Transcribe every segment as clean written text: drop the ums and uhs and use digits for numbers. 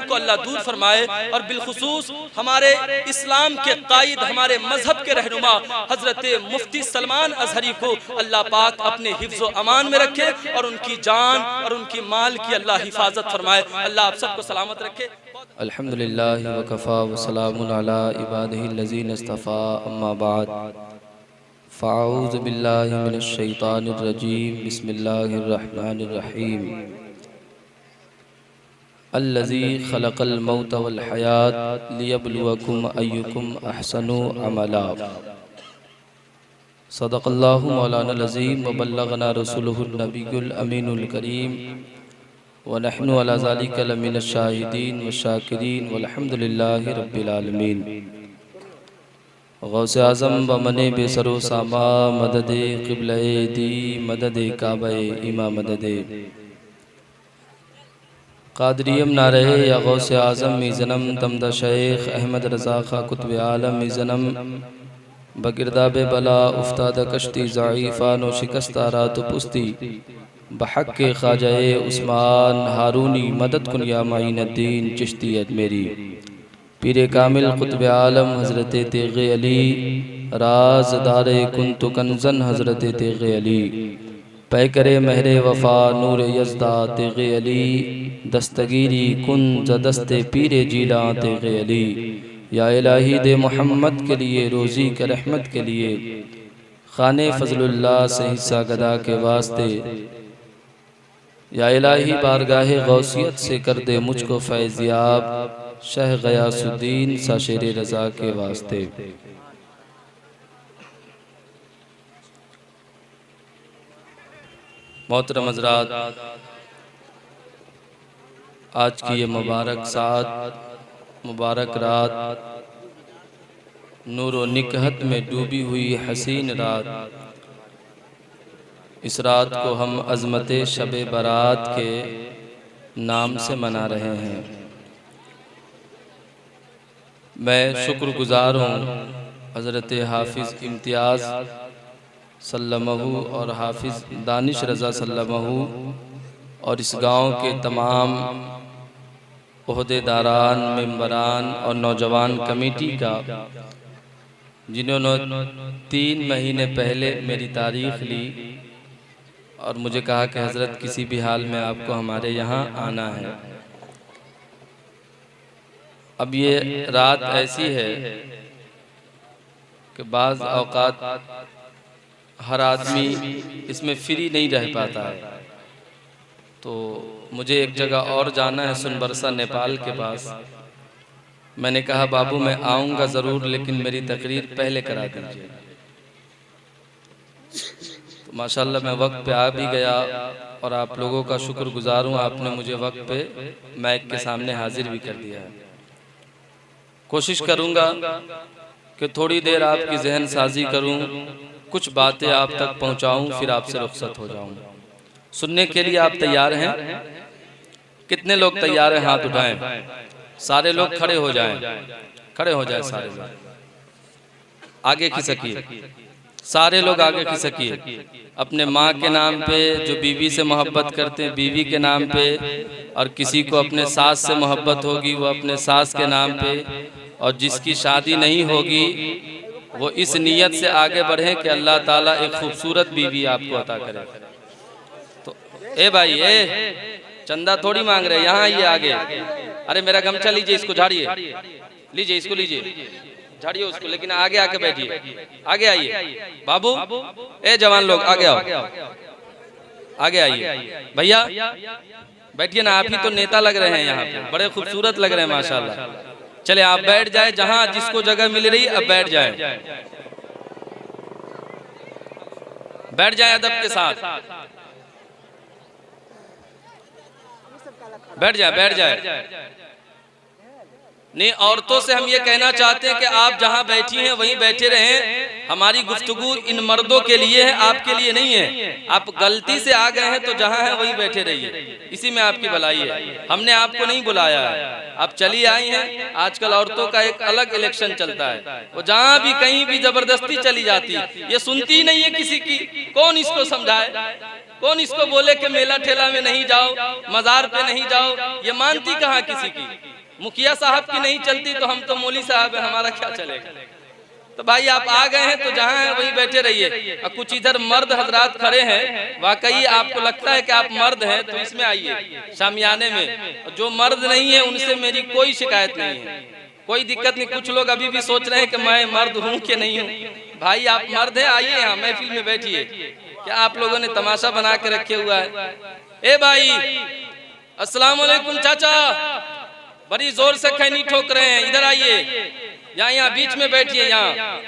को अल्लाह दूर फरमाए। और बिलखुसूस हमारे इस्लाम के कायद, हमारे मजहब के रहनुमा हजरत मुफ्ती सलमान अजहरी को अल्लाह पाक अपने हिफ्ज़ व अमान में रखे और उनकी जान और उनकी माल की अल्लाह हिफाजत फरमाए। अल्लाह आप सबको सलामत रखे। अल्हम्दुलिल्लाहि व कफ़ा व सलामुन अला इबादिहिल्लज़ीना इस्तफ़ा, अम्मा बाद, फ़अऊज़ु बिल्लाहि मिनश शैतानिर रजीम, बिस्मिल्लाहिर रहमानिर रहीम। अल्लज़ी खलक़ल मौत वल हयात लियब्लुवकुम अय्युकुम अहसनु अमला। सदक़ल्लाहु मौलानाल अज़ीम व बल्लगना रसूलुहुन नबियुल अमीनुल करीम व नहनु अला ज़ालिका लमिनश शाहिदीन व शाकिरीन वल्हम्दुलिल्लाहि रब्बिल आलमीन। गौसे आज़म व मने बेसरो सामा मददे क़िबले दी मददे काबे इमा मददे कादरियम ना रहे या गौसे आज़म मी जन्म तमदा शेख अहमद रज़ा खा कुतुब आलम मी जन्म बगिरदाबे बला उफ्ताद कश्ती ज़ईफ़ा नो शिकस्तारा तो पुस्ती बहक के ख्वाजाए उस्मान हारूनी मदद कुन या माइनुद्दीन चिश्ती अजमेरी। पीरे कामिल कुतुब आलम हज़रत तेग़े अली राज़दारे कुन्तु कंज़न हज़रत तेग़े अली पै करे महरे वफ़ा नूर यज़दा तेग़े अली दस्तगीरी कुन ज़दस्ते पीरे जीला तेग़े अली। या इलाही दे मोहम्मद के लिए रोज़ी के रहमत के लिए खाने फ़ज़लुल्लाह से हिस्सा गदा के वास्ते। या इलाही बारगाहे गौसियत से कर दे मुझको फैज़याब शह गयासुद्दीन सा शेर रज़ा के वास्ते। मोहतरम हज़रात, आज की ये मुबारक साथ, मुबारक रात, नूर व निकहत में डूबी हुई हसीन रात, इस रात को हम अज़मत शब बारात के नाम से मना रहे हैं। मैं शुक्रगुज़ार हूँ हज़रत हाफिज़ इम्तियाज़ सल्लमहु और हाफिज़ दानिश रज़ा सल्लमहु और इस गांव के तमाम ओहदेदारान, मेंबरान और नौजवान कमेटी का, जिन्होंने 3 महीने पहले मेरी तारीख़ ली और मुझे कहा कि हज़रत किसी भी हाल में आपको हमारे यहाँ आना है। अब ये रात ऐसी है कि बाज़ औक़ात हर आदमी इसमें फ्री नहीं रह पाता है, तो मुझे एक जगह और जाना है, सुनबरसा नेपाल के पास। मैंने कहा बाबू मैं आऊँगा ज़रूर, लेकिन मेरी तकरीर पहले करा दीजिए। तो माशाल्लाह मैं वक्त पे आ भी गया और आप लोगों का शुक्रगुज़ार हूँ, आपने मुझे वक्त पे माइक के सामने हाजिर भी कर दिया है। कोशिश करूँगा कि थोड़ी देर आपकी जहन साजी करूँ, कुछ बातें आप तक पहुँचाऊँ, फिर आपसे रुखसत हो जाऊँ। सुनने के लिए आप तैयार हैं? कितने लोग तैयार हैं? हाथ उठाएं। सारे लोग खड़े हो जाएं, खड़े हो जाएं सारे लोग। आगे खिसकिए, सारे लोग आगे खिसकिए। अपने माँ के नाम पे, जो बीवी से मोहब्बत करते हैं बीवी के नाम पे, और किसी को अपने सास से मोहब्बत होगी वो अपने सास के नाम पे, और जिसकी शादी नहीं होगी वो इस नीयत से आगे बढ़े कि अल्लाह ताला एक खूबसूरत बीवी आपको अता करे। तो ए भाई, चंदा थोड़ी मांग रहे, यहाँ आइए आगे। अरे मेरा गमछा लीजिए, इसको झाड़िए, लीजिए इसको, लीजिए झाड़िए उसको, लेकिन आगे आके बैठिए, आगे आइए। बाबू, ए जवान लोग आगे आओ, आगे आइए। भैया बैठिए ना, आप ही तो नेता लग रहे हैं यहाँ पे, बड़े खूबसूरत लग रहे हैं माशाल्लाह। चले आप बैठ जाए, जहाँ जिसको जगह मिल रही है अब बैठ जाए, बैठ जाए अदब के साथ, बैठ जाए, बैठ जाए। नहीं, औरतों से हम ये कहना चाहते हैं कि आप जहाँ बैठी हैं वहीं बैठे रहें। हमारी गुफ्तगू इन मर्दों के लिए है, आपके लिए नहीं है। आप गलती से आ गए हैं तो जहाँ हैं वहीं बैठे रहिए, इसी में आपकी भलाई है। हमने आपको नहीं बुलाया है, आप चली आई हैं। आजकल औरतों का एक अलग इलेक्शन चलता है, वो जहाँ भी कहीं भी जबरदस्ती चली जाती है, ये सुनती ही नहीं है किसी की। कौन इसको समझाए, कौन इसको बोले कि मेला ठेला में नहीं जाओ, मजार पे नहीं जाओ, ये मानती कहाँ किसी की। मुखिया साहब की नहीं चलती तो हम तो मौली साहब है, हमारा क्या चलेगा। तो भाई आप आ गए हैं तो जहाँ हैं वहीं बैठे रहिए। और कुछ इधर मर्द हजरात खड़े हैं, वाकई आपको लगता है कि आप मर्द हैं तो इसमें आइए शामियाने में। और जो मर्द नहीं है उनसे मेरी कोई शिकायत नहीं है, कोई दिक्कत नहीं। कुछ लोग अभी भी सोच रहे हैं कि मैं मर्द हूँ कि नहीं हूँ। भाई आप मर्द हैं, आइए यहाँ महफिल में बैठिए। क्या आप लोगों ने तमाशा बना के रखे हुआ है। ए भाई अस्सलाम वालेकुम चाचा, बड़ी जोर से खैनी ठोक रहे हैं, इधर आइए, यहाँ बीच में बैठिए। यहाँ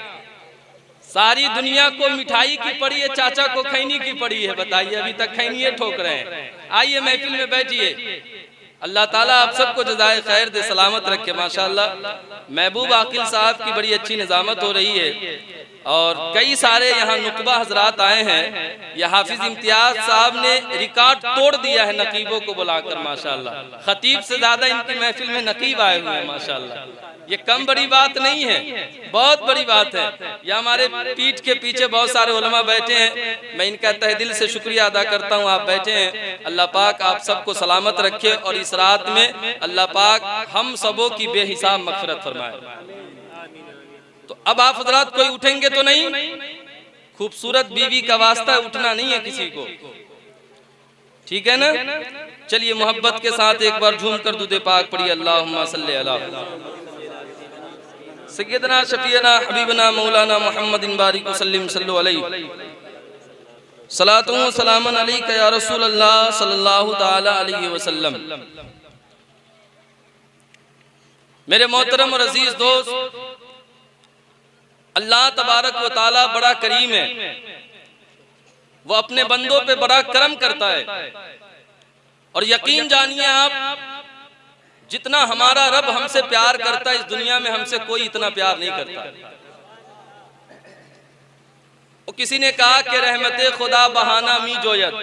सारी दुनिया को मिठाई की पड़ी है, चाचा को खैनी की पड़ी है। बताइए, अभी तक खैनी ठोक रहे हैं। आइए महफिल में बैठिए। अल्लाह ताला आप सबको जज़ाए खैर दे, सलामत रखे। माशाअल्लाह महबूब आकिल साहब की बड़ी अच्छी निज़ामत हो रही है और कई सारे यहाँ नुकबा हजरात आए हैं। यह हाफिज इम्तियाज साहब ने रिकॉर्ड तोड़ दिया है नकीबों को बुलाकर। माशाअल्लाह खतीब से ज्यादा इनकी महफिल में नकीब आए हुए हैं। माशाअल्लाह ये कम बड़ी बात नहीं है, बहुत बड़ी बात है। यह हमारे पीठ के पीछे बहुत सारे उलमा बैठे हैं, मैं इनका तहे दिल से शुक्रिया अदा करता हूँ। आप बैठे हैं, अल्लाह पाक आप सबको सलामत रखे और इस रात में अल्लाह पाक हम सबों की बेहिसाब मग़फ़िरत फरमाए। तो अब आप हजरात कोई उठेंगे तो नहीं, खूबसूरत बीवी का वास्ता उठना नहीं है किसी को, ठीक है ना। चलिए मोहब्बत के साथ एक बार झूम कर दुरूद पाक पढ़िए। अल्लाहुम्मा सल्ली अला सय्यदना शफीना हबीबना मौलाना मुहम्मदिन बारिक वसल्लिम सल्लल्लाहु अलैहि सलातु व सलामन अलैका या रसूल अल्लाह सल्लल्लाहु ताला अलैहि वसल्लम। मेरे मोहतरम और अजीज दोस्त, अल्लाह तबारक व ताला बड़ा करीम है, वो अपने बंदों पे बड़ा करम करता है। और यकीन जानिए आप, जितना हमारा रब हमसे प्यार करता है इस दुनिया में हमसे कोई इतना प्यार नहीं करता। वो किसी ने कहा कि रहमते खुदा बहाना मी जोयत,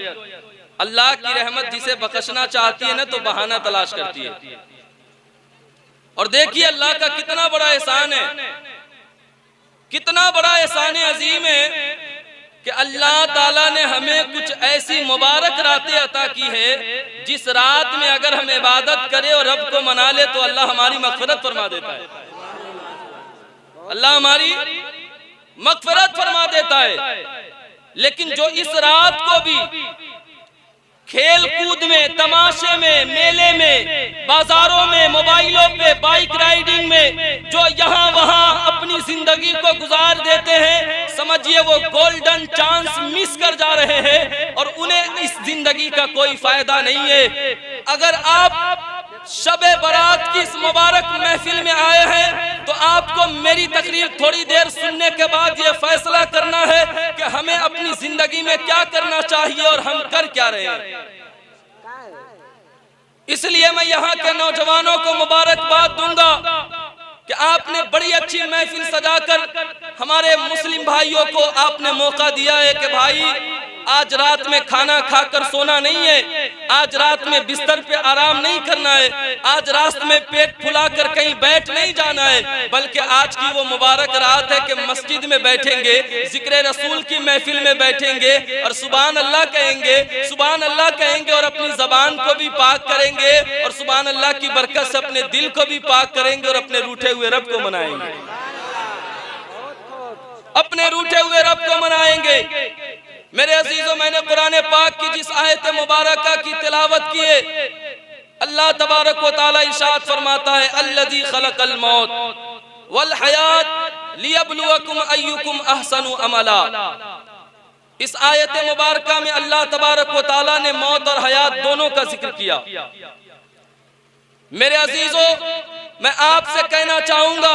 अल्लाह की रहमत जिसे बख्शना चाहती है ना तो बहाना तलाश करती है। और देखिए अल्लाह का कितना बड़ा एहसान है, कितना बड़ा एहसान अजीम है कि अल्लाह ताला ने हमें कुछ ऐसी मुबारक रातें अता की है जिस रात में अगर हम इबादत करें और रब को मना ले तो अल्लाह हमारी मग़फ़िरत फरमा देता है। अल्लाह हमारी मग़फ़िरत फरमा देता है। लेकिन जो इस रात को भी खेल कूद में, तमाशे में, मेले में, बाजारों में, मोबाइलों पे, बाइक राइडिंग में जो यहाँ वहाँ अपनी जिंदगी को गुजार देते हैं, समझिए वो गोल्डन चांस मिस कर जा रहे हैं और उन्हें इस जिंदगी का कोई फायदा नहीं है। अगर आप शबे बारात की इस मुबारक महफिल में आए हैं तो आपको मेरी तकरीर थोड़ी देर सुनने के बाद ये फैसला करना है कि हमें अपनी जिंदगी में क्या करना चाहिए और हम कर क्या रहे हैं। इसलिए मैं यहाँ के नौजवानों को मुबारकबाद दूंगा कि आपने बड़ी अच्छी महफिल सजाकर हमारे मुस्लिम भाइयों को आपने मौका दिया है कि भाई आज रात में खाना खाकर सोना नहीं है, आज रात में बिस्तर पे आराम नहीं करना है, आज रात में पेट फुलाकर कहीं बैठ नहीं जाना है, बल्कि आज की वो मुबारक रात है कि मस्जिद में बैठेंगे, जिक्र रसूल की महफिल में बैठेंगे और सुभान अल्लाह कहेंगे, सुभान अल्लाह कहेंगे और अपनी जबान को भी पाक करेंगे और सुभान अल्लाह की बरकत से अपने दिल को भी पाक करेंगे और अपने रूठे हुए रब को मनाएंगे, अपने रूठे हुए रब को मनाएंगे। मेरे अजीजों, मैंने कुरान पाक की जिस आयत मुबारका की तिलावत की है, अल्लाह तबारक व तआला इरशाद फरमाता है अल्लज़ी खलक़ल मौत वल हयात लियब्लुवकुम अय्युकुम अहसनु अमला। इस आयत मुबारका में अल्लाह तबारक व तआला ने मौत और हयात दोनों का जिक्र किया। मेरे अजीजों, मैं आपसे कहना चाहूंगा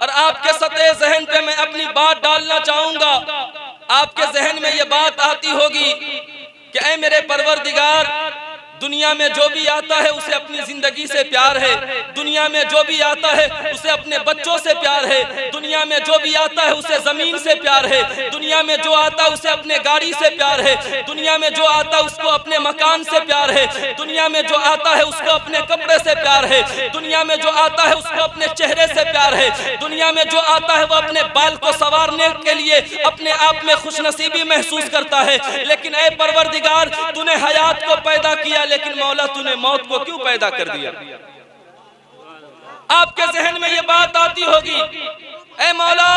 और आपके सतह ज़हन पे मैं अपनी बात डालना चाहूंगा। आपके जहन में ये बात आती होगी कि ऐ मेरे परवरदिगार, दुनिया में जो भी आता है उसे अपनी जिंदगी से प्यार है, दुनिया में जो भी आता है उसे अपने बच्चों से प्यार है, दुनिया में जो भी आता है उसे जमीन से प्यार है, दुनिया में जो आता है उसे अपने गाड़ी से प्यार है, दुनिया में जो आता है उसको अपने मकान से प्यार है, दुनिया में जो आता है उसको अपने कपड़े से प्यार है, दुनिया में जो आता है उसको अपने चेहरे से प्यार है, दुनिया में जो आता है वो अपने बाल को संवारने के लिए अपने आप में खुशनसीबी महसूस करता है। लेकिन ऐ परवरदिगार, तूने हयात को पैदा किया, लेकिन मौला तूने मौत को क्यों पैदा कर दिया? आपके जहन में ये बात आती होगी, ऐ मौला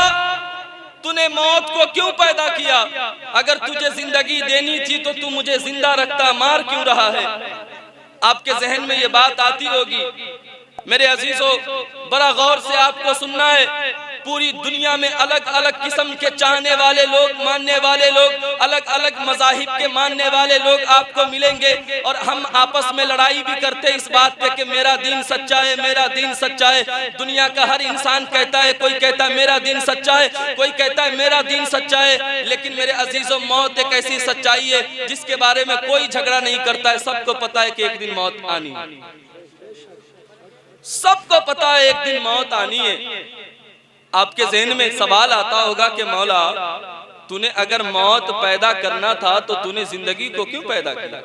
तूने मौत को क्यों पैदा किया? अगर तुझे जिंदगी देनी थी तो तू मुझे जिंदा रखता, मार क्यों रहा है? आपके जहन में ये बात आती होगी। मेरे अजीजों, बड़ा गौर से आपको सुनना है। पूरी दुनिया में अलग अलग किस्म के चाहने वाले लोग, मानने वाले लोग, अलग अलग मज़ाहिब के मानने वाले लोग आपको मिलेंगे और हम आपस में लड़ाई भी करते हैं इस बात पे कि मेरा दीन सच्चा है, मेरा दीन सच्चा है। दुनिया का हर इंसान कहता है, कोई कहता है मेरा दीन सच्चा है, कोई कहता है मेरा दीन सच्चा है। लेकिन मेरे अजीजों, मौत एक ऐसी सच्चाई है जिसके बारे में कोई झगड़ा नहीं करता है। सबको पता है कि एक दिन मौत आनी है, सबको पता है एक दिन मौत आनी है। आपके ज़हन में सवाल आता होगा कि मौला तूने अगर मौत पैदा करना था तो तूने जिंदगी को क्यों पैदा किया?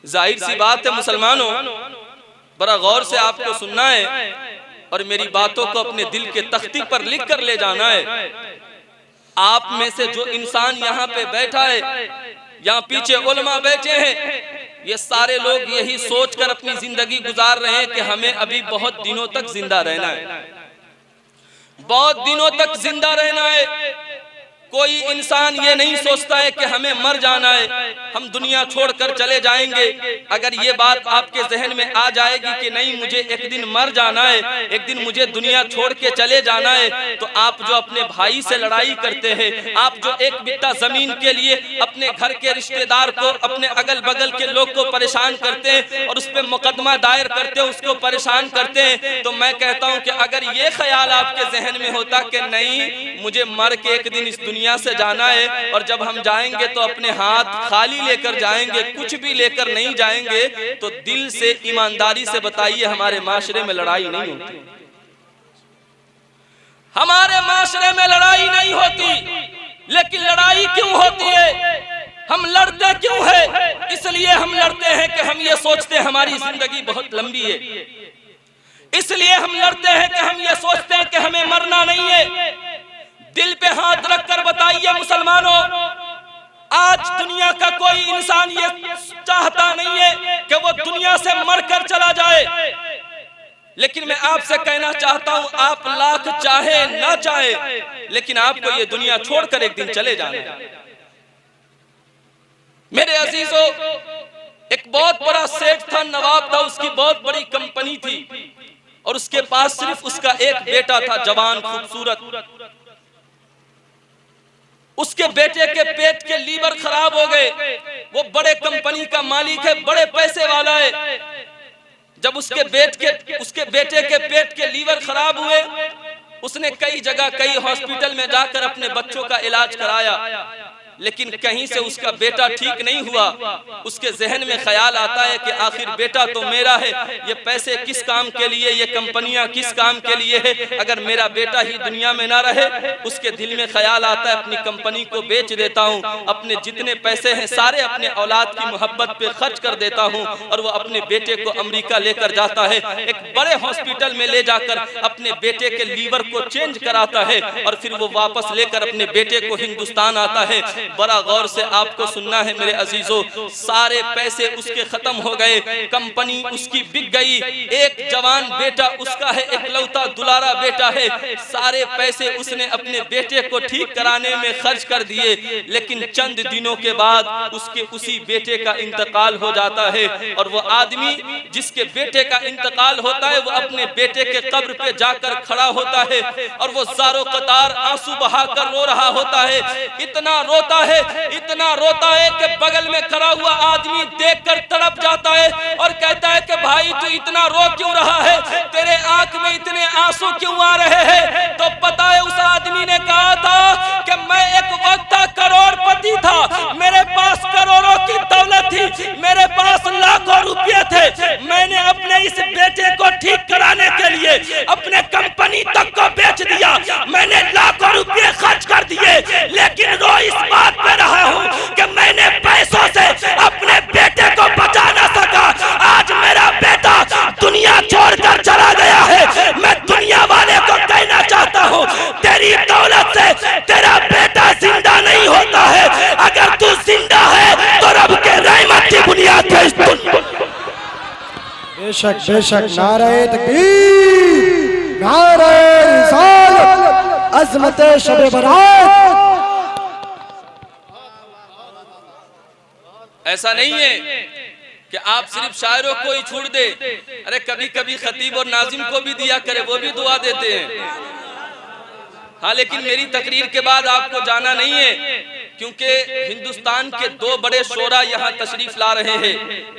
जाहिर सी बात है मुसलमानों, बड़ा गौर से आपको सुनना है और मेरी बातों को अपने दिल के तख्ती पर लिख कर ले जाना है। आप में से जो इंसान यहाँ पे बैठा है, यहाँ पीछे उलमा बैठे हैं, ये सारे लोग यही सोचकर अपनी जिंदगी गुजार रहे हैं कि हमें अभी बहुत दिनों तक जिंदा रहना है, बहुत दिनों तक जिंदा रहना है। कोई इंसान ये नहीं सोचता है कि हमें मर जाना है, हम दुनिया छोड़कर चले जाएंगे। अगर ये बात आपके जहन में आ जाएगी कि नहीं मुझे एक दिन मर जाना है, एक दिन मुझे दुनिया छोड़ के चले जाना है, तो आप जो अपने भाई से लड़ाई करते हैं, आप जो एक बित्ता जमीन के लिए अपने घर के रिश्तेदार को, अपने अगल बगल के लोग को परेशान करते हैं और उस पर मुकदमा दायर करते हैं, उसको परेशान करते हैं, तो मैं कहता हूँ कि अगर ये ख्याल आपके जहन में होता कि नहीं मुझे मर के एक दिन इस दुनिया से जाना है और जब हम जाएंगे तो अपने हाथ खाली लेकर जाएंगे, कुछ भी लेकर नहीं जाएंगे, तो दिल से ईमानदारी से बताइए हमारे माशरे में लड़ाई नहीं होती, हमारे माशरे में लड़ाई नहीं होती। लेकिन लड़ाई क्यों होती है? हम लड़ते क्यों है? इसलिए हम लड़ते हैं कि हम ये सोचते हैं हमारी जिंदगी बहुत लंबी है, इसलिए हम लड़ते हैं कि हम ये सोचते हैं कि हमें मरना नहीं है। दिल पे हाथ रखकर बताइए मुसलमानों, आज दुनिया का कोई इंसान ये चाहता नहीं है कि वो दुनिया से मरकर चला जाए। लेकिन मैं आपसे कहना चाहता हूं, आप लाख चाहे ना चाहे, लेकिन आपको ये दुनिया छोड़कर एक दिन चले जाना है। मेरे अजीजों, एक बहुत बड़ा सेठ था, नवाब था, उसकी बहुत बड़ी कंपनी थी और उसके पास सिर्फ उसका एक बेटा था, जवान खूबसूरत। उसके बेटे के पेट के लीवर खराब हो गए। वो बड़े कंपनी का मालिक है, बड़े पैसे वाला है। जब उसके बेटे के पेट के लीवर खराब हुए, उसने कई जगह, कई हॉस्पिटल में जाकर अपने बच्चों का इलाज कराया, लेकिन कहीं से उसका बेटा ठीक नहीं हुआ। उसके जहन में ख्याल आता है कि आखिर बेटा तो मेरा है, ये पैसे किस काम के लिए, ये कंपनियां किस काम के लिए है? अगर मेरा बेटा ही दुनिया में ना रहे, उसके दिल में ख्याल आता है अपनी कंपनी को बेच देता हूँ, अपने जितने पैसे हैं सारे अपने औलाद की मोहब्बत पे खर्च कर देता हूँ, और वो अपने बेटे को अमेरिका लेकर जाता है, एक बड़े हॉस्पिटल में ले जाकर अपने बेटे के लीवर को चेंज कराता है, और फिर वो वापस लेकर अपने बेटे को हिंदुस्तान आता है। बड़ा गौर से आपको सुनना है मेरे अजीजों, सारे पैसे उसके खत्म हो गए, कंपनी उसकी बिक गई, एक जवान बेटा उसका है, इकलौता दुलारा बेटा है, सारे पैसे उसने अपने बेटे को ठीक कराने में खर्च कर दिए। लेकिन चंद दिनों के बाद उसके उसी बेटे का इंतकाल हो जाता है, और वो आदमी जिसके बेटे का इंतकाल होता है, वो अपने बेटे के कब्र पे जाकर खड़ा होता है और वो ज़ारो कतार आंसू बहाकर रो रहा होता है। इतना रोता है, इतना रोता है कि बगल में खड़ा हुआ आदमी देखकर तड़प जाता है और कहता है कि भाई तू इतना रो क्यों रहा है, तेरे आंख में इतने आंसू क्यों आ रहे हैं? तो पता है उस आदमी ने कहा था कि मैं एक वक्त करोड़पति था, मेरे पास करोड़ों की दौलत थी, मेरे पास लाखों रुपए थे, मैंने अपने इस बेटे को ठीक कराने के लिए अपने कंपनी तक को बेच दिया, मैंने लाखों रुपए खर्च कर दिए, लेकिन रो इस बात पे रहा हूँ कि मैंने पैसों से अपने बेटे को बचा ना सका। आज मेरा बेटा दुनिया छोड़कर चला गया है। मैं दुनिया वाले को कहना चाहता हूँ, तेरी दौलत से तेरा बेटा जिंदा नहीं होता है। अगर तू जिंदा है तो रब के रहमत की बुनियाद पे बेशक बेशक, नारे तकबीर, नारे रिसालत, अज़मत शब बारात। ऐसा नहीं है कि आप सिर्फ शायरों को ही छोड़ दे, अरे कभी कभी खतीब और नाजिम को भी दिया करे, वो भी दुआ देते हैं। हाँ, लेकिन मेरी तकरीर के बाद आपको जाना नहीं है, क्योंकि हिंदुस्तान के दो बड़े शोरा यहाँ तशरीफ ला रहे हैं,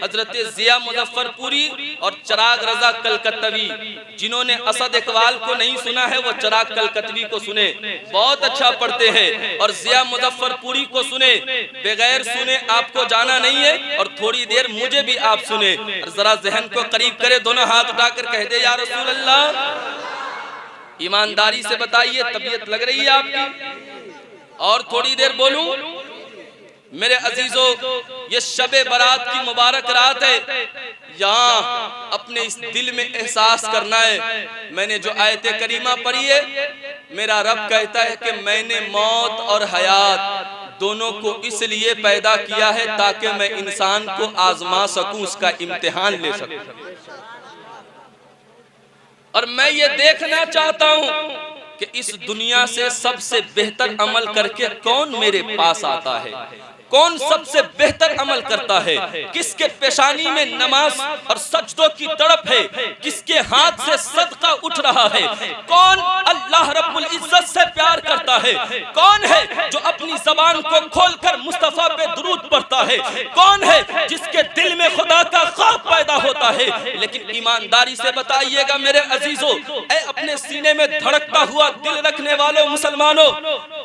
हजरत जिया मुजफ्फरपुरी और चिराग रजा कलकत्तवी। जिन्होंने असद इकबाल को नहीं सुना है वो चिराग कलकत्तवी को सुने, बहुत अच्छा पढ़ते हैं, और जिया मुजफ्फरपुरी को सुने। बगैर सुने आपको जाना नहीं है, और थोड़ी देर मुझे भी आप सुने, और जरा जहन को करीब करे, दोनों हाथ उठाकर कह दे या रसूल अल्लाह। ईमानदारी से बताइए, तबीयत लग रही है आपकी? और थोड़ी देर बोलूं? मेरे अजीजों, ये शबे बारात की मुबारक रात है। यहाँ अपने इस दिल में एहसास करना है, मैंने जो आयते करीमा पढ़ी है, मेरा रब कहता है कि मैंने मौत और हयात दोनों को इसलिए पैदा किया है ताकि मैं इंसान को आजमा सकूं, उसका इम्तिहान ले सकूं। और मैं ये देखना चाहता हूं कि इस दुनिया से सबसे बेहतर अमल करके कौन मेरे पास आता है, कौन सबसे बेहतर अमल करता है, किसके पेशानी में नमाज और सजदों की तड़प है, किसके हाथ से सदका उठ रहा है, कौन अल्लाह रब्बुल इज्जत से प्यार करता है, कौन है जो अपनी जबान को खोलकर मुस्तफा पे दुरूद पढ़ता है, कौन है जिसके दिल में खुदा का खौफ पैदा होता है। लेकिन ईमानदारी से बताइएगा मेरे अजीजों, ऐ अपने सीने में धड़कता हुआ दिल रखने वाले मुसलमानों,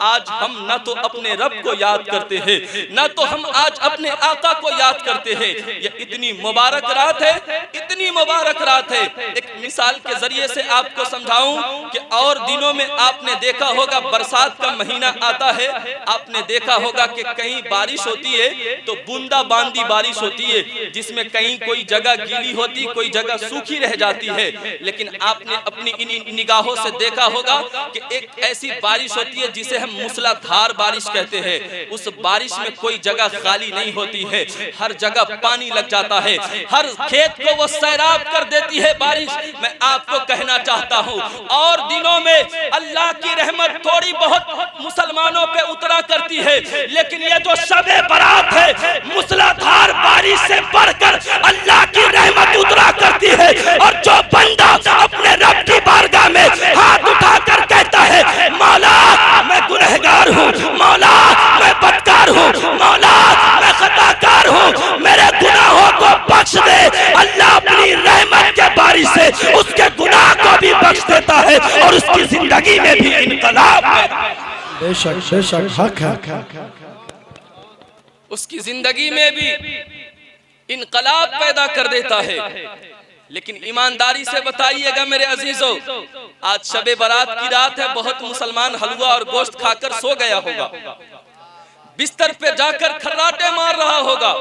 आज हम न तो अपने रब को याद करते हैं, ना तो हम आज अपने आका को याद करते हैं। ये इतनी मुबारक रात है, इतनी मुबारक रात है। एक मिसाल के जरिए से आपको समझाऊं कि और दिनों में आपने देखा होगा बरसात का महीना आता है, आपने देखा होगा कि कहीं बारिश होती है तो बूंदा बांदी बारिश होती है, जिसमें कहीं कोई जगह गीली होती, कोई जगह सूखी रह जाती है। लेकिन आपने अपनी इन निगाहों से देखा होगा कि एक ऐसी बारिश होती है जिसे हम मूसलाधार बारिश कहते हैं। उस बारिश में कोई जगह खाली नहीं होती है, हर जगह पानी लग जाता है, हर खेत को वो सैराब कर देती है बारिश। मैं आपको कहना चाहता हूँ, और दिनों में अल्लाह की रहमत थोड़ी बहुत मुसलमानों पे उतरा करती है, लेकिन ये जो शबे बारात है, मूसलाधार बारिश से बढ़कर अल्लाह की रहमत उतरा करती है। और जो बंदा अपने रब की बारगाह में हाथ उठाकर कहता है, मौला मैं गुनहगार हूँ, मौला मैं बदकार हूँ, मौला मैं खताकार हूँ, मेरे गुनाहों को बख्श दे, अल्लाह अपनी रहमत के बारिश से उसके गुनाह को भी बख्श देता है और उसकी जिंदगी में भी इनकलाब बेशक बेशक हक है, उसकी जिंदगी में भी इनकलाब पैदा कर देता है। लेकिन ईमानदारी से बताइएगा मेरे अजीजों, आज शबे बारात की रात है, बहुत मुसलमान हलवा और गोश्त खाकर सो गया होगा, बिस्तर पे जाकर खर्राटे मार रहा होगा।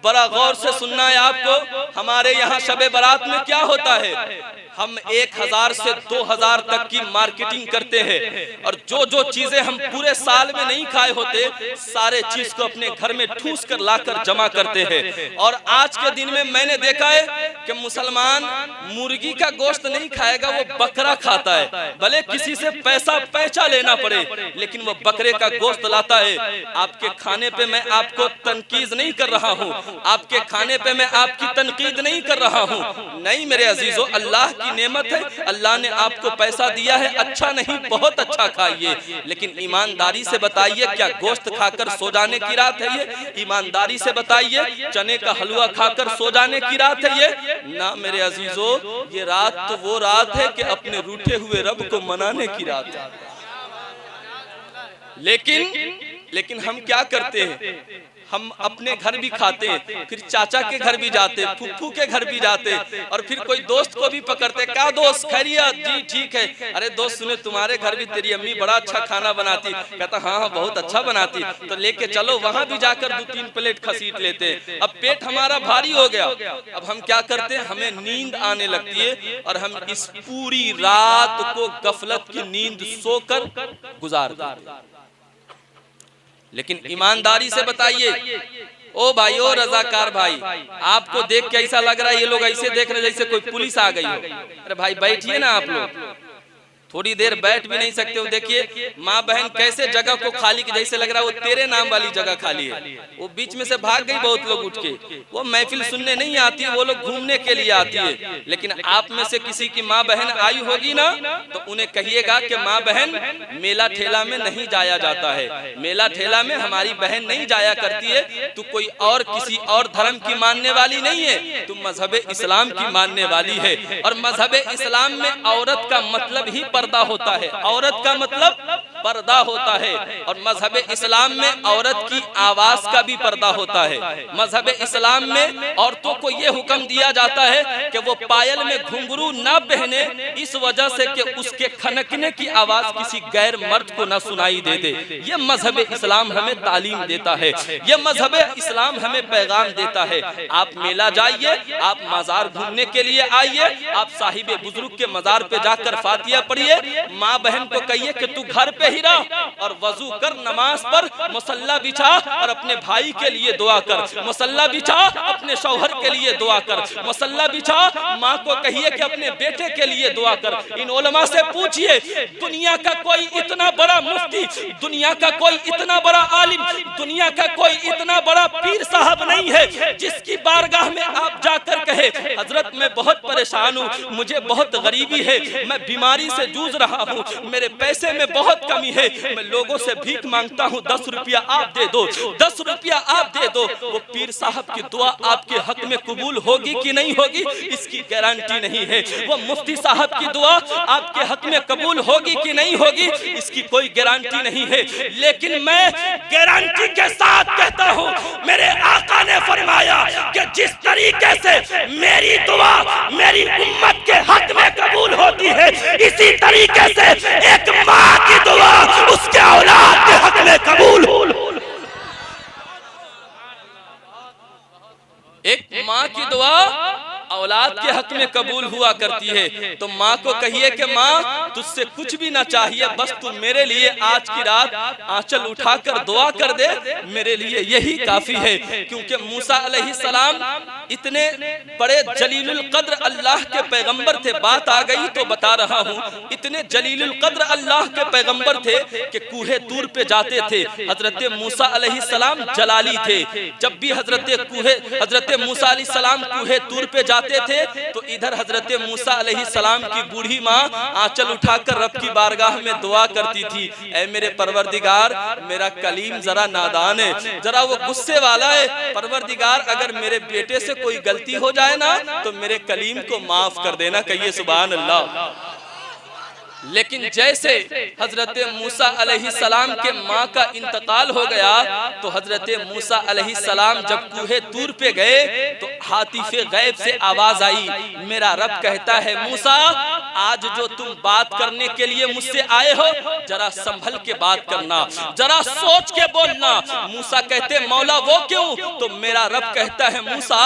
बड़ा गौर से सुनना है आपको, हमारे यहाँ शबे बारात में क्या होता है, हम 1000 से 2000 तक की मार्केटिंग करते हैं, और जो जो चीजें हम पूरे साल में नहीं खाए होते, सारे चीज को अपने घर में ठूस कर लाकर जमा करते हैं। और आज के दिन में मैंने देखा है कि मुसलमान मुर्गी का गोश्त नहीं खाएगा, वो बकरा खाता है, भले किसी से पैसा लेना पड़े, लेकिन वो बकरे का गोश्त लाता है। आपके खाने पे मैं आपको तनकीज नहीं कर रहा हूँ, आपके खाने पे मैं आपकी तनकीद नहीं कर रहा हूँ, नहीं मेरे अजीजों, अल्लाह की नेमत है, अल्लाह ने आपको पैसा दिया है, अच्छा नहीं बहुत अच्छा खाइए, लेकिन ईमानदारी से बताइए क्या गोश्त खाकर सो जाने की रात है ये? ईमानदारी से बताइए चने का हलवा खाकर सो जाने की रात है ये? ना मेरे अजीजों, ये रात तो वो रात है कि अपने रूठे हुए रब को मनाने की रात है। लेकिन हम क्या करते हैं, हम अपने घर भी खाते, फिर चाचा के घर भी जाते, फूफू के घर भी जाते, और फिर कोई दोस्त को भी पकड़ते, क्या दोस्त खैरियत? जी ठीक है। अरे दोस्त सुने तुम्हारे घर भी तेरी अम्मी बड़ा अच्छा खाना बनाती। कहता हाँ हाँ बहुत अच्छा बनाती, तो लेके चलो, वहां भी जाकर 2-3 प्लेट खसीट लेते। अब पेट हमारा भारी हो गया, अब हम क्या करते हैं, हमें नींद आने लगती है, और हम इस पूरी रात को गफलत की नींद सोकर गुजार देते। लेकिन ईमानदारी से बताइए, ओ भाई, ओ रजाकार भाई, आपको देख के ऐसा लग रहा है ये लोग ऐसे देख रहे जैसे कोई पुलिस आ गई हो। अरे भाई बैठिए ना, आप लोग थोड़ी देर बैठ भी नहीं सकते हो। देखिए माँ बहन कैसे जगह को खाली की जैसे लग रहा है वो तेरे नाम वाली जगह खाली है। वो बीच में से भाग गई बहुत लोग उठ के। वो महफिल सुनने नहीं आती, वो लोग घूमने के लिए आती है। लेकिन आप में से किसी की माँ बहन आई होगी ना, तो उन्हें कहिएगा कि माँ बहन मेला ठेला में नहीं जाया जाता है, मेला ठेला में हमारी बहन नहीं जाया करती है। तू कोई और किसी और धर्म की मानने वाली नहीं है, तू मजहब इस्लाम की मानने वाली है। और मजहब इस्लाम में औरत का मतलब ही पर्दा होता है, औरत का मतलब पर्दा होता है। और मजहब इस्लाम में औरत की आवाज का भी पर्दा होता है। मजहब इस्लाम में औरतों को यह हुक्म दिया जाता है कि वो पायल में घुंघरू ना पहने, इस वजह से कि उसके खनकने की आवाज किसी गैर मर्द को ना सुनाई दे दे। ये मजहब इस्लाम हमें तालीम देता है, ये मजहब इस्लाम हमें पैगाम देता है। आप मेला जाइए, आप मजार घूमने के लिए आइए, आप साहिब बुजुर्ग के मजार पे जाकर फातिया पढ़िए। माँ बहन को कहिए कि तू घर पे ही रह और वजू कर, नमाज पर, मुसल्ला बिछा और अपने भाई के लिए दुआ कर, मुसल्ला बिछा अपने शौहर के लिए दुआ कर, मुसल्ला बिछा। माँ को कहिए कि अपने बेटे के लिए दुआ कर। इन उलमा से पूछिए, दुनिया का कोई इतना बड़ा मुफ्ती, दुनिया का कोई इतना बड़ा आलिम, दुनिया का कोई इतना बड़ा पीर साहब नहीं है जिसकी बारगाह में आप जाकर कहे हजरत मैं बहुत परेशान हूँ, मुझे बहुत गरीबी है, मैं बीमारी से जूझ रहा हूँ, मेरे पैसे में बहुत कमी है, मैं लोगों से भीख मांगता हूँ, 10 रुपया आप दे दो, 10 रुपया आप दे दो। वो पीर साहब की दुआ आपके हक में कबूल होगी कि नहीं होगी इसकी गारंटी नहीं है। वो मुफ्ती साहब की दुआ आपके हक में कबूल होगी कि नहीं होगी इसकी कोई गारंटी नहीं है। लेकिन मैं गारंटी के साथ कहता हूँ, मेरे आका ने फरमाया कि जिस तरीके से मेरी दुआ मेरी उम्मत के हक में कबूल होती है, इसी तरीके से एक माँ की दुआ उसके औलाद के हक में कबूल। एक माँ की दुआ औलाद के हक में कबूल हुआ करती है। तो माँ को कहिए कि माँ तुझसे कुछ भी ना चाहिए, बस तू मेरे लिए आज की रात आंचल उठाकर दुआ कर दे, मेरे लिए यही काफी है। क्योंकि मूसा अलैहिस्सलाम इतने बड़े जलीलुल कद्र अल्लाह के पैगंबर थे। बात आ गई तो बता रहा हूँ, इतने जलीलुल कद्र अल्लाह के पैगंबर थे कि कूहे तूर पे जाते थे। हजरत मूसा अलैहिस्सलाम जलाली थे। जब भी हजरत मूसा अलैहिस्सलाम कूहे तूर पे जाते थे तो इधर हजरत मूसा अलैहिस्सलाम की बूढ़ी माँ आंचल उठाकर रब की बारगाह में दुआ करती थी, ऐ मेरे परवरदिगार, मेरा कलीम जरा नादान है, जरा वो गुस्से वाला है, परवरदिगार अगर मेरे बेटे से कोई गलती हो जाए ना तो मेरे कलीम को माफ कर देना। कहिए सुभान अल्लाह। लेकिन जैसे हजरत मूसा अलैहिस्सलाम के माँ का इंतकाल हो गया तो हजरत मूसा अलैहिस्सलाम जब कूहे तूर पे गए तो हातिफे गैब से आवाज आई, मेरा रब कहता है मूसा आज जो तुम बात करने के लिए मुझसे आए हो जरा संभल के बात करना, जरा सोच के बोलना। मूसा कहते मौला वो क्यों? तो मेरा रब कहता है मूसा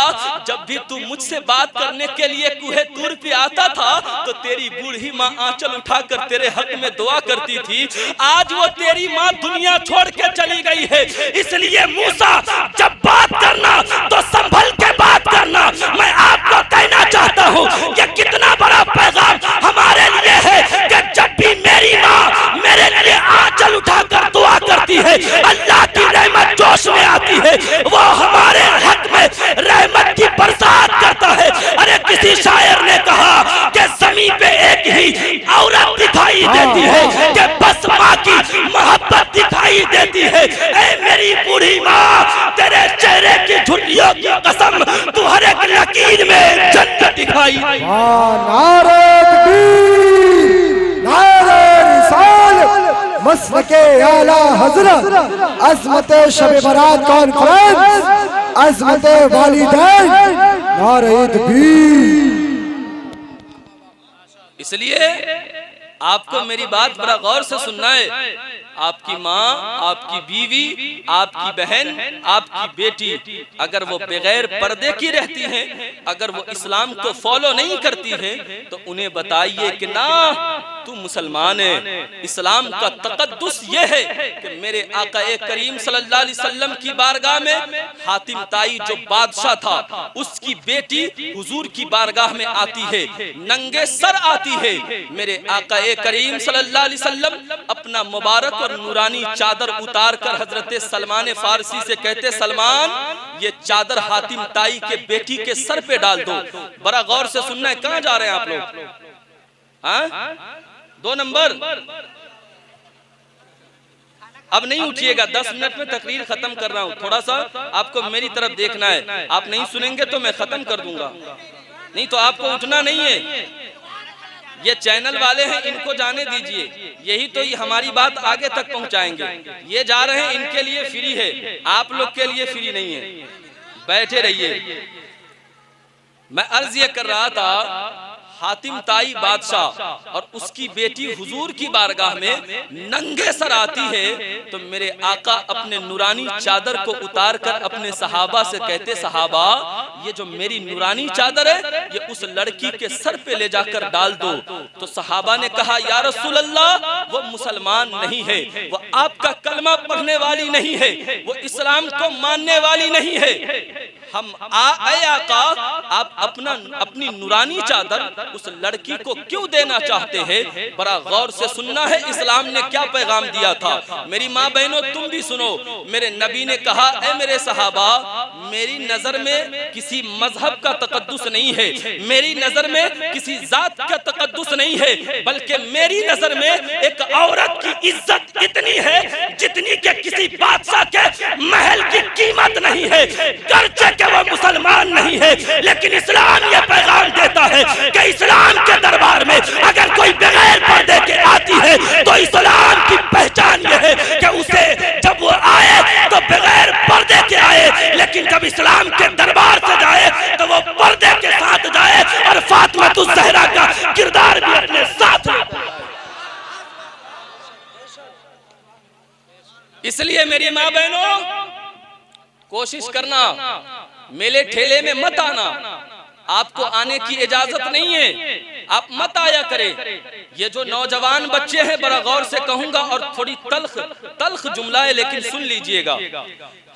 जब भी तू मुझसे बात करने के लिए कूहे तूर पे आता था तो तेरी बूढ़ी माँ आंचल उठा कर तेरे हक में दुआ करती थी, आज वो तेरी माँ दुनिया छोड़ के चली गई है, इसलिए मूसा जब बात करना तो संभल के बात करना। मैं आपको कहना चाहता हूँ कि कितना बड़ा पैगाम हमारे लिए है कि जब भी मेरी माँ मेरे लिए आंचल उठाकर दुआ करती है अल्लाह की रहमत जोश में आती है, वो हमारे हक में रहमत की बरसात करता है। अरे किसी शायर ने कहा कि ज़मीन पे एक ही औरत दिखाई देती है कि बस माँ की मोहब्बत दिखाई देती है। ऐ मेरी बूढ़ी माँ तेरे चेहरे की झुर्रियों की कसम तू हर एक लकीर में जन्नत दिखाई। नारे तकबीर, नारे रिसालत, मसलके आला हज़रत, अज़मत शब बारात कॉन्फ्रेंस, अज़मत वालिदैन, नारे तकबीर। इसलिए आपको मेरी बात बड़ा गौर से सुनना है। आपकी माँ, आपकी बीवी, आपकी बहन, आपकी बेटी अगर वो बगैर पर्दे की रहती हैं, अगर वो इस्लाम को फॉलो नहीं करती हैं तो उन्हें बताइए कि ना तू मुसलमान है। इस्लाम का तकद्दुस ये है कि मेरे आका करीम सल्लल्लाहु अलैहि वसल्लम की बारगाह में हातिम ताई जो बादशाह था उसकी बेटी हुजूर की बारगाह में आती है, नंगे सर आती है। मेरे आका करीम सल्लल्लाहु अलैहि वसल्लम अपना मुबारक और नूरानी चादर उतार कर हजरत सलमान फारसी से कहते, सलमान ये चादर हातिम ताई के बेटी के सर पे डाल दो। बड़ा गौर से सुनना है, कहां जा रहे हैं आप लोग? हाँ 2 नंबर, अब नहीं उठिएगा, 10 मिनट में तकरीर खत्म कर रहा हूं। थोड़ा सा आपको मेरी तरफ देखना है, आप नहीं सुनेंगे तो मैं खत्म कर दूंगा, नहीं तो आपको उठना नहीं है। ये चैनल वाले हैं, इनको जाने दीजिए, यही तो हमारी बात आगे तक पहुंचाएंगे। ये जा रहे हैं, इनके लिए फ्री है, आप लोग के लिए फ्री नहीं है। बैठे रहिए। मैं अर्ज ये कर रहा था, हातिम ताई बादशाह और उसकी बेटी हुजूर की बारगाह में नंगे सर आती है, तो मेरे आका अपने नूरानी चादर को उतार कर अपने सहाबा से कहते, सहाबा ये जो मेरी नूरानी चादर है ये उस लड़की के सर पे ले जाकर डाल दो। तो सहाबा ने कहा, या रसूल अल्लाह वो मुसलमान नहीं है, वो आपका कलमा पढ़ने वाली नहीं है, वो इस्लाम को मानने वाली नहीं है। हम आका आप अपनी नूरानी चादर उस लड़की को क्यों देना चाहते हैं? बड़ा गौर से सुनना है, इस्लाम ने क्या पैगाम दिया था। मेरी माँ बहनों तुम भी सुनो। मेरे नबी ने कहा, ऐ मेरे सहाबा, मेरी नजर में किसी मजहब का तकद्दुस नहीं है, मेरी नजर में किसी जात का तकद्दुस नहीं है, बल्कि मेरी नजर में एक औरत की इज्जत इतनी है जितनी के किसी बादशाह के महल की कीमत नहीं है। गर्चे के वो मुसलमान नहीं है, लेकिन इस्लाम ये पैगाम देता है कि इस्लाम के दरबार में अगर कोई बगैर पर्दे के आती है तो इस्लाम की पहचान ये है कि उसे जब वो आए तो बगैर पर्दे के आए, लेकिन जब इस्लाम के दरबार से जाए तो वो पर्दे के साथ जाए और फातिमा ज़हरा का किरदार भी अपने साथ ले। इसलिए मेरी माँ बहनों कोशिश करना, मेले ठेले में मत आना, आपको आने की इजाजत नहीं है, आप मत आया करें। ये जो नौजवान बच्चे हैं, बड़ा गौर से कहूंगा और थोड़ी तल्ख जुमला है, लेकिन सुन लीजिएगा।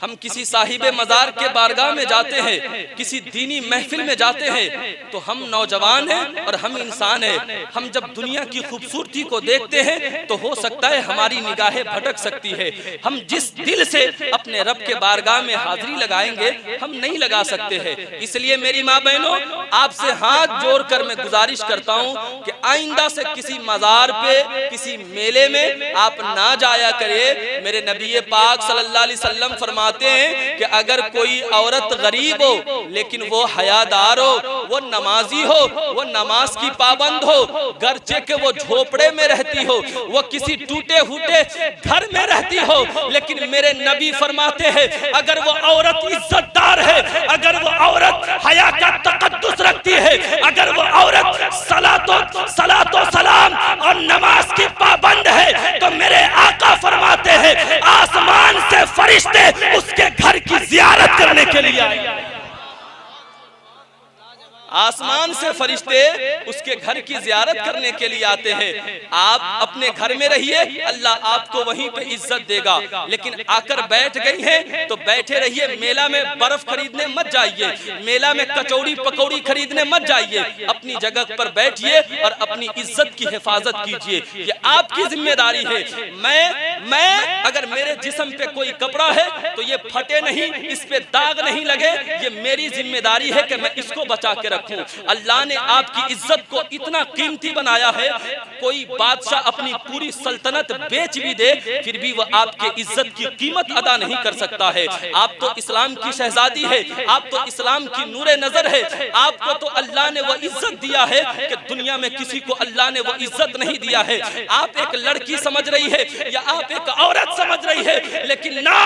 हम किसी साहिबे मजार के बारगाह में जाते हैं, किसी दीनी महफिल में जाते हैं, तो हम नौजवान हैं और हम इंसान हैं। हम जब दुनिया की खूबसूरती को देखते हैं तो हो सकता है हमारी निगाहें भटक सकती है। हम जिस दिल से अपने रब के बारगाह में हाजिरी लगाएंगे हम नहीं लगा सकते हैं। इसलिए मेरी माँ बहनों आपसे हाथ जोड़कर मैं गुजारिश करता हूँ कि आइंदा से किसी मजार पे, किसी मेले में आप ना जाया करें। मेरे नबी पाक सल्लल्लाहु अलैहि वसल्लम फरमाते हैं कि अगर कोई औरत गरीब हो लेकिन वो हयादार हो, वो नमाजी हो, वो नमाज की पाबंद हो, गर्चे के वो झोपड़े में रहती हो, वो किसी टूटे फूटे घर में रहती हो, लेकिन मेरे नबी फरमाते हैं अगर वो औरत इज्जतदार है, अगर वो औरत हया का तकद्दुस रखती है, अगर वो औरत सलातो सलाम और नमाज की पाबंद है, तो मेरे आका फरमाते हैं आसमान से फरिश्ते उसके घर की जियारत करने के लिए आए। आसमान से फरिश्ते उसके घर की जियारत करने के लिए आते हैं। आप अपने घर में रहिए, अल्लाह आपको वहीं पे इज्जत देगा। लेकिन आकर बैठ गई हैं तो बैठे रहिए। मेला में बर्फ खरीदने मत जाइए, मेला में कचौड़ी पकौड़ी खरीदने मत जाइए। अपनी जगह पर बैठिए और अपनी इज्जत की हिफाजत कीजिए, ये आपकी जिम्मेदारी है। मैं अगर मेरे जिस्म पे कोई कपड़ा है तो ये फटे नहीं, इस पे दाग नहीं लगे, ये मेरी जिम्मेदारी है कि मैं इसको बचा के रखूं। अल्लाह ने आपकी इज्जत को इतना कीमती बनाया है, कोई बादशाह अपनी पूरी सल्तनत बेच भी दे फिर भी वह आपके इज्जत की कीमत अदा नहीं कर सकता है। आप तो इस्लाम की शहजादी है, आप तो इस्लाम की नूरे नजर है, आपको तो अल्लाह ने वह इज्जत दिया है कि दुनिया में किसी को अल्लाह ने वह इज्जत नहीं दिया है। आप एक लड़की समझ रही है या आप एक औरत समझ रही है, लेकिन ना,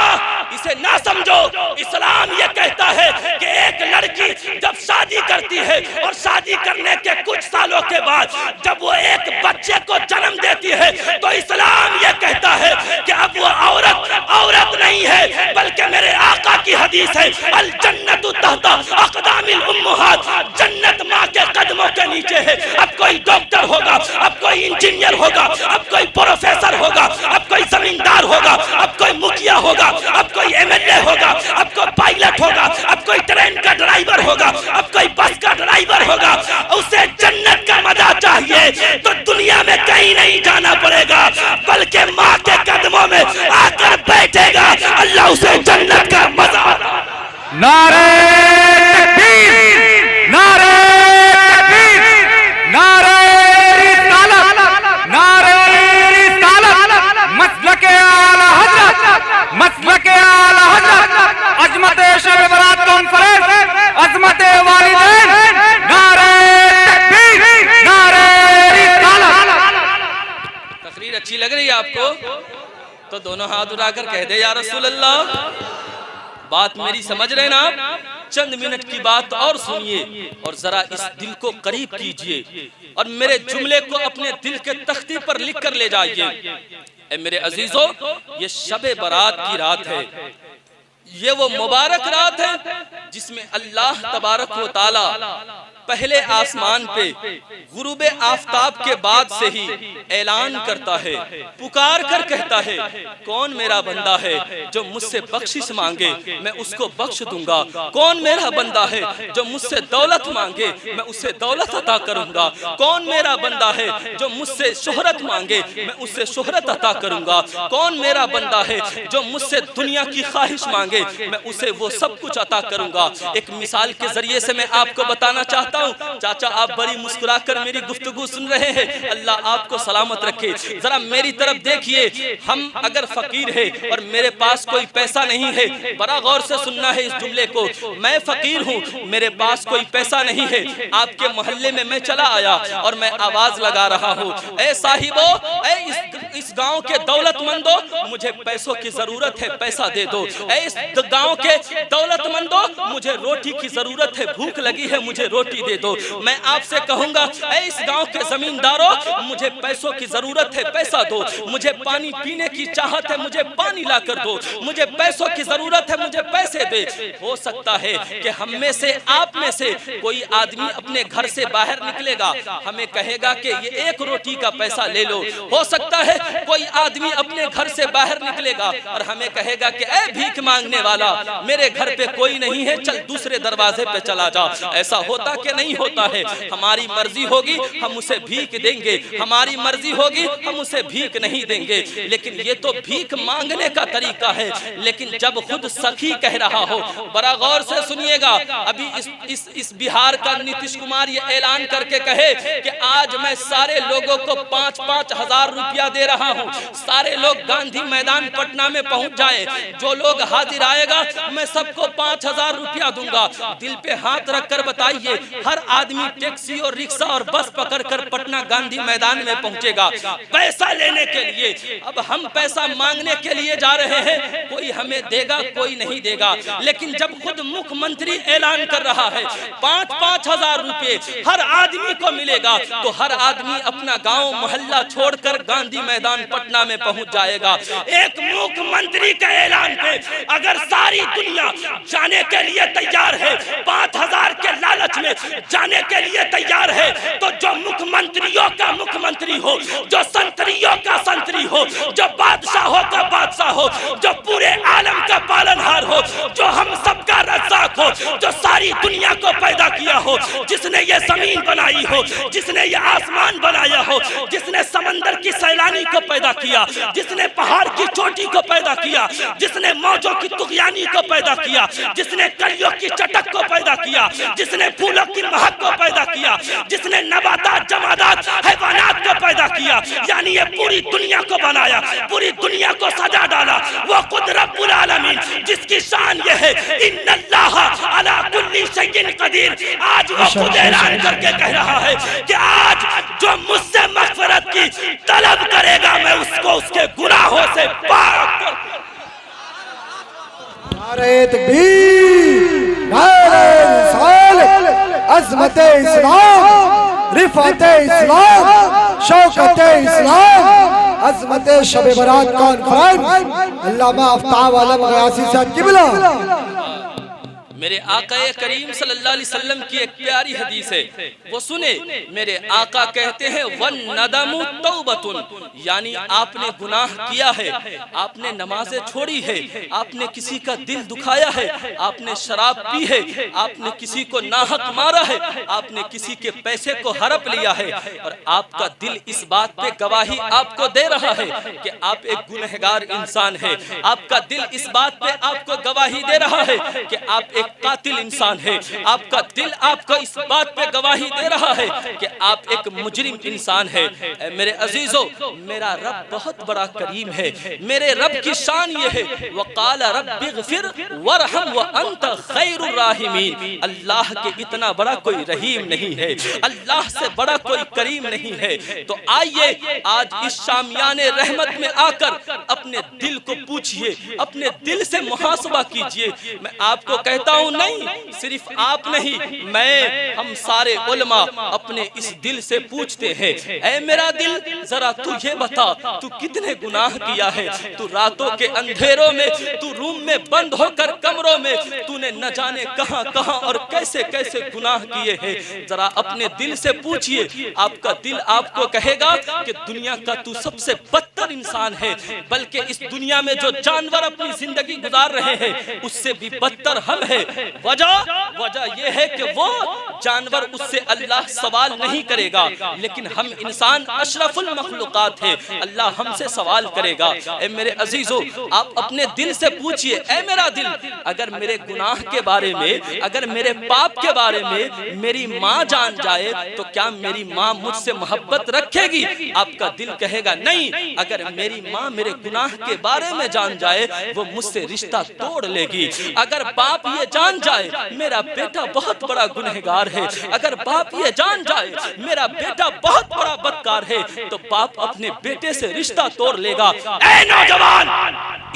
इसे ना समझो। इस्लाम ये कहता है कि एक लड़की जब शादी करती है और शादी करने के कुछ सालों के बाद जब वो एक बच्चे को जन्म देती है तो इस्लाम ये कहता है कि अब वो औरत नहीं है, बल्कि मेरे आका की हदीस है, अल जन्नतु तहता अक़दामिल उम्महात, जन्नत माँ के कदमों के नीचे है। अब कोई डॉक्टर होगा, अब कोई इंजीनियर होगा, अब कोई प्रोफेसर होगा, अब कोई जमींदार होगा, अब कोई मुखिया होगा, अब कोई एमएलए होगा, अब कोई पायलट होगा, अब कोई ट्रेन का ड्राइवर होगा, अब कोई बस का ड्राइवर होगा, उसे जन्नत का मजा चाहिए तो दुनिया में कहीं नहीं जाना पड़ेगा, बल्कि माँ के कदमों में आकर बैठेगा, अल्लाह उसे जन्नत का मजा। नारे तकबीर, नारे तकबीर, नारे रिसालत, नारे रिसालत, मसलके आला हज़रत, मसलके आला हज़रत, अज़मत शब बरात कॉन्फ्रेंस, अज़मत वालिदैन, नारे तकबीर, नारे रिसालत। तकरीर अच्छी लग रही है आपको तो दोनों हाथ उठाकर कह दे या रसूल अल्लाह। बात मेरी समझ रहे ना आप? चंद मिनट की बात और सुनिए और जरा इस दिल को करीब कीजिए और मेरे जुमले को अपने दिल के तख्ती पर लिख कर ले जाइए। ऐ मेरे अजीजों, ये शबे बारात की रात है, ये वो मुबारक रात है जिसमें अल्लाह तबारक व तआला पहले आसमान पे गुरूबे आफताब के बाद से ही ऐलान करता है, पुकार कर कहता है, कौन मेरा बंदा है जो मुझसे बख्शिश मांगे मैं उसको बख्श दूंगा, कौन मेरा बंदा है जो मुझसे दौलत मांगे मैं उसे दौलत अता करूंगा, कौन मेरा बंदा है जो मुझसे शोहरत मांगे मैं उसे शोहरत अता करूंगा, कौन मेरा बंदा है जो मुझसे दुनिया की ख्वाहिश मांगे मैं उसे वो सब कुछ अता करूंगा। एक मिसाल के जरिए से मैं आपको बताना चाहता हूँ। चाचा आप बड़ी मुस्कुराकर मेरी गुफ्तगू सुन रहे हैं, अल्लाह आपको सलामत रखे। जरा मेरी तरफ देखिए, हम अगर फकीर है और मेरे पास कोई पैसा नहीं है, बड़ा गौर से सुनना है इस जुमले को, मैं फकीर हूँ, मेरे पास कोई पैसा नहीं है, आपके मोहल्ले में मैं चला आया और मैं आवाज लगा रहा हूँ, ऐ साहिबो, ऐ इस गांव के दौलतमंदो, मुझे पैसों की जरूरत है, पैसा दे दो। ऐ इस गांव के दौलतमंदो, मुझे रोटी की जरूरत है, भूख लगी है, मुझे रोटी दे दो। मैं आपसे कहूंगा, ऐ इस गांव के जमींदारों, मुझे पैसों की जरूरत है, पैसा दो। मुझे पानी पीने की चाहत है, मुझे पानी ला कर दो। मुझे पैसों की जरूरत है, मुझे पैसे दे। हो सकता है कि हम में से, आप में से कोई आदमी अपने घर से बाहर निकलेगा, हमें कहेगा कि ये एक रोटी का पैसा ले लो। हो सकता है कोई आदमी अपने घर से बाहर निकलेगा और हमें कहेगा कि ऐ भीख मांगने वाला, मेरे घर पे कोई नहीं है, चल दूसरे दरवाजे पे चला जा। ऐसा होता कि नहीं होता है? हमारी मर्जी होगी हम उसे भीख देंगे, हमारी मर्जी होगी हम उसे भीख नहीं देंगे। लेकिन ये तो भीख मांगने का तरीका है। लेकिन जब खुद सखी कह रहा हो, बड़ा गौर से सुनिएगा, अभी इस बिहार का नीतीश कुमार ये ऐलान करके कहे कि आज मैं सारे लोगों को 5-5 हजार रुपया दे रहा हूँ, सारे लोग गांधी मैदान पटना में पहुंच जाए, जो लोग हाजिर आएगा मैं सबको 5,000 रुपया दूंगा। दिल पे हाथ रखकर बताइए, हर आदमी टैक्सी और रिक्शा और बस पकड़कर पटना गांधी मैदान में पहुंचेगा पैसा लेने के लिए। अब हम पैसा मांगने के लिए जा रहे हैं, कोई हमें देगा कोई नहीं देगा। लेकिन जब खुद मुख्यमंत्री ऐलान कर रहा है 5-5 हजार रुपए हर आदमी को मिलेगा, तो हर आदमी अपना गांव मोहल्ला छोड़कर गांधी मैदान पटना में पहुंच जाएगा। एक मुख्यमंत्री के ऐलान पे अगर सारी दुनिया जाने के लिए तैयार है, 5,000 के लालच में जाने के लिए तैयार है, तो जो मुख्यमंत्रियों का मुख्यमंत्री हो, जो संतरियों का संतरी हो, जो बादशाहों का बादशाह हो, जो पूरे आलम का पालनहार हो, जो हम सबका रज़्ज़ाक हो, जो सारी दुनिया को पैदा किया हो, जिसने ये जमीन बनाई हो, जिसने ये आसमान बनाया हो, जिसने समंदर की सैलानी को पैदा किया, जिसने पहाड़ की चोटी को पैदा किया, जिसने मौजों की तुगयानी को पैदा किया, जिसने कलियों की चटक को पैदा किया, जिसने फूलों की महक को पैदा किया, जिसने नबातात, जमादात, हैवानात को पैदा किया, यानी ये पूरी दुनिया को बनाया, पूरी दुनिया को सजा डाला, वो खुद रब्बुल आलमीन, जिसकी शान ये है इन्नल्लाह अला कुल्ली शैइन कदीर। आज वो खुद ऐलान करके कह रहा है कि आज जो मुझसे मग़फ़िरत की तलब करेगा मैं उसको उसके गुनाहों से पाक कर। नारे तकबीर, नारे रिसालत, अज़मत इस्लाम, रिफ़अत इस्लाम, शौकत इस्लाम, अज़मत शब बरात कॉन्फ्रेंस अल्लामा आफ्ताब आलम गयासी साहब किबला। मेरे आका करीम सल्लल्लाहु अलैहि वसल्लम की एक प्यारी हदीस है, वो सुने। मेरे आका कहते हैं वन नदमु तौबतुन, यानी आपने गुनाह किया है, आपने नमाजें छोड़ी है, आपने किसी का दिल दुखाया है, आपने शराब पी है, आपने किसी को नाहक मारा है, आपने किसी के पैसे को हड़प लिया है, और आपका दिल इस बात पे गवाही आपको दे रहा है कि आप एक गुनहगार इंसान है। आपका दिल इस बात पे आपको गवाही दे रहा है कि आप एक कातिल इंसान है। आपका दिल आपको इस बात पे गवाही दे रहा है कि आप एक मुजरिम इंसान है। मेरे अजीजों, मेरा रब बहुत बड़ा करीम है। मेरे रब की शान ये है, वक़ाल रब्बिग़फिर वरहम व अंत खैरुर राहिमीन। अल्लाह के इतना बड़ा कोई रहीम नहीं है, अल्लाह से बड़ा कोई करीम नहीं है। तो आइए आज इस शामियाने रहमत में आकर अपने दिल को पूछिए, अपने दिल से मुहासबा कीजिए। मैं आपको कहता हूं, नहीं सिर्फ आप नहीं, मैं, हम सारे उलमा अपने इस दिल से पूछते हैं, ऐ मेरा दिल जरा तू ये बता, तू कितने गुनाह किया है। तू रातों के अंधेरों में, तू रूम में बंद होकर कमरों में, तूने न जाने कहां कहां और कैसे कैसे गुनाह किए हैं। जरा अपने दिल से पूछिए, आपका दिल आपको कहेगा कि दुनिया का तू सबसे बदतर इंसान है, बल्कि इस दुनिया में जो जानवर अपनी जिंदगी गुजार रहे हैं उससे भी बदतर हम है। वजह यह है कि वो जानवर उससे अल्लाह सवाल नहीं करेगा, लेकिन हम इंसान अशरफुल मखलूकात है, अल्लाह हमसे सवाल करेगा। ऐ मेरे अजीजों, आप अपने दिल से पूछिए, ऐ मेरा दिल, अगर मेरे गुनाह के बारे में, अगर मेरे पाप के बारे में मेरी माँ जान जाए तो क्या मेरी माँ मुझसे मोहब्बत रखेगी? आपका दिल कहेगा नहीं। अगर मेरी माँ मेरे गुनाह के बारे में जान जाए वो मुझसे रिश्ता तोड़ लेगी। अगर बाप ये जान जाए मेरा बेटा बहुत बड़ा गुनहगार है, अगर बाप ये जान जाए मेरा बेटा बहुत बड़ा बदकार है, तो बाप अपने बेटे से रिश्ता तोड़ लेगा। ऐ नौजवान,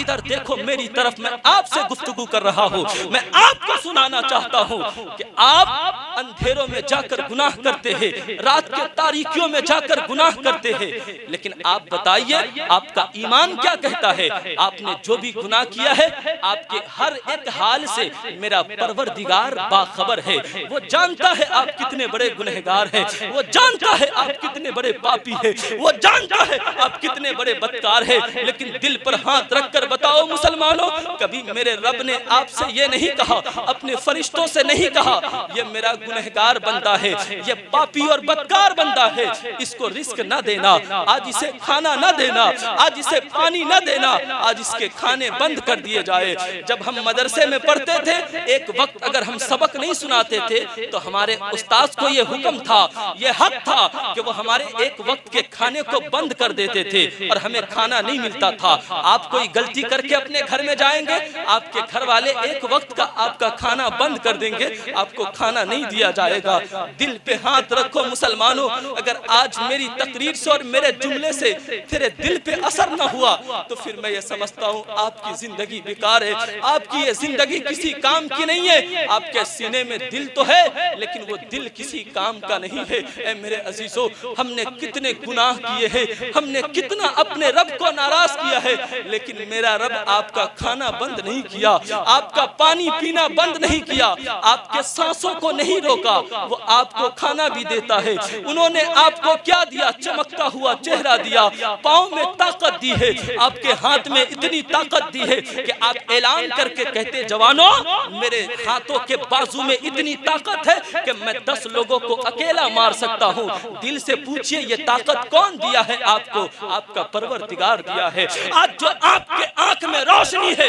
इधर देखो मेरी तरफ, मैं आपसे गुफ्तगू कर रहा हूँ। मैं आपको सुनाना चाहता हूँ कि आप अंधेरों में जाकर गुनाह करते हैं, रात के तारीकियों में जाकर गुनाह करते हैं, लेकिन आप बताइए आपका ईमान क्या कहता है? आपने जो भी गुनाह किया है, आपके हर एक हाल से मेरा परवरदिगार बाखबर है। वो जानता है आप कितने बड़े गुनहगार हैं, वो जानता है आप कितने बड़े पापी हैं, वो जानता है आप कितने बड़े बदकार हैं। लेकिन दिल पर हाथ रखकर बताओ मुसलमानों, कभी मेरे रब ने आपसे ये नहीं कहा, अपने फरिश्तों से नहीं कहा, ये मेरा गुनहगार बंदा है, ये पापी और बदकार बंदा है, इसको रिस्क न देना, आज इसे खाना न देना, आज इसे पानी न देना, आज इसके खाने बंद कर दिए जाए। जब हम मदरसे में पढ़ते थे, एक वक्त अगर हम सबक नहीं सुनाते थे तो हमारे उस्ताद को ये हुक्म था, ये हक था कि वो हमारे एक वक्त के खाने को बंद कर देते थे और हमें खाना नहीं मिलता था। आप कोई गलती करके अपने घर में जाएंगे, आपके घर वाले एक वक्त का आपका खाना बंद कर देंगे, आपको खाना नहीं दिया जाएगा। दिल पे हाथ रखो मुसलमानों, अगर आज मेरी तकरीर से और मेरे जुमले से तेरे दिल पे असर न हुआ तो फिर मैं ये समझता हूँ आपकी जिंदगी बेकार है, आपकी ये जिंदगी किसी काम की नहीं है। आपके सीने में दिल तो है लेकिन वो दिल किसी काम का नहीं है। ऐ मेरे अजीजों, हमने कितने गुनाह किए हैं, हमने कितना अपने रब को नाराज किया है, लेकिन मेरा रब आपका खाना बंद नहीं किया, आपका पानी पीना बंद नहीं किया, आपके सांसों को नहीं रोका, वो आपको खाना भी देता है। उन्होंने आपको क्या दिया? चमकता हुआ चेहरा दिया, पाँव में ताकत दी है, आपके हाथ में इतनी ताकत दी है कि आप ऐलान करके कहते, जवानों मेरे हाथों के बाजू में इतनी ताकत है कि मैं 10 लोगों को अकेला मार सकता हूँ। दिल से पूछिए ये ताकत कौन दिया है आपको? आपका परवरदिगार दिया है। आज जो आपके आंख में रोशनी है,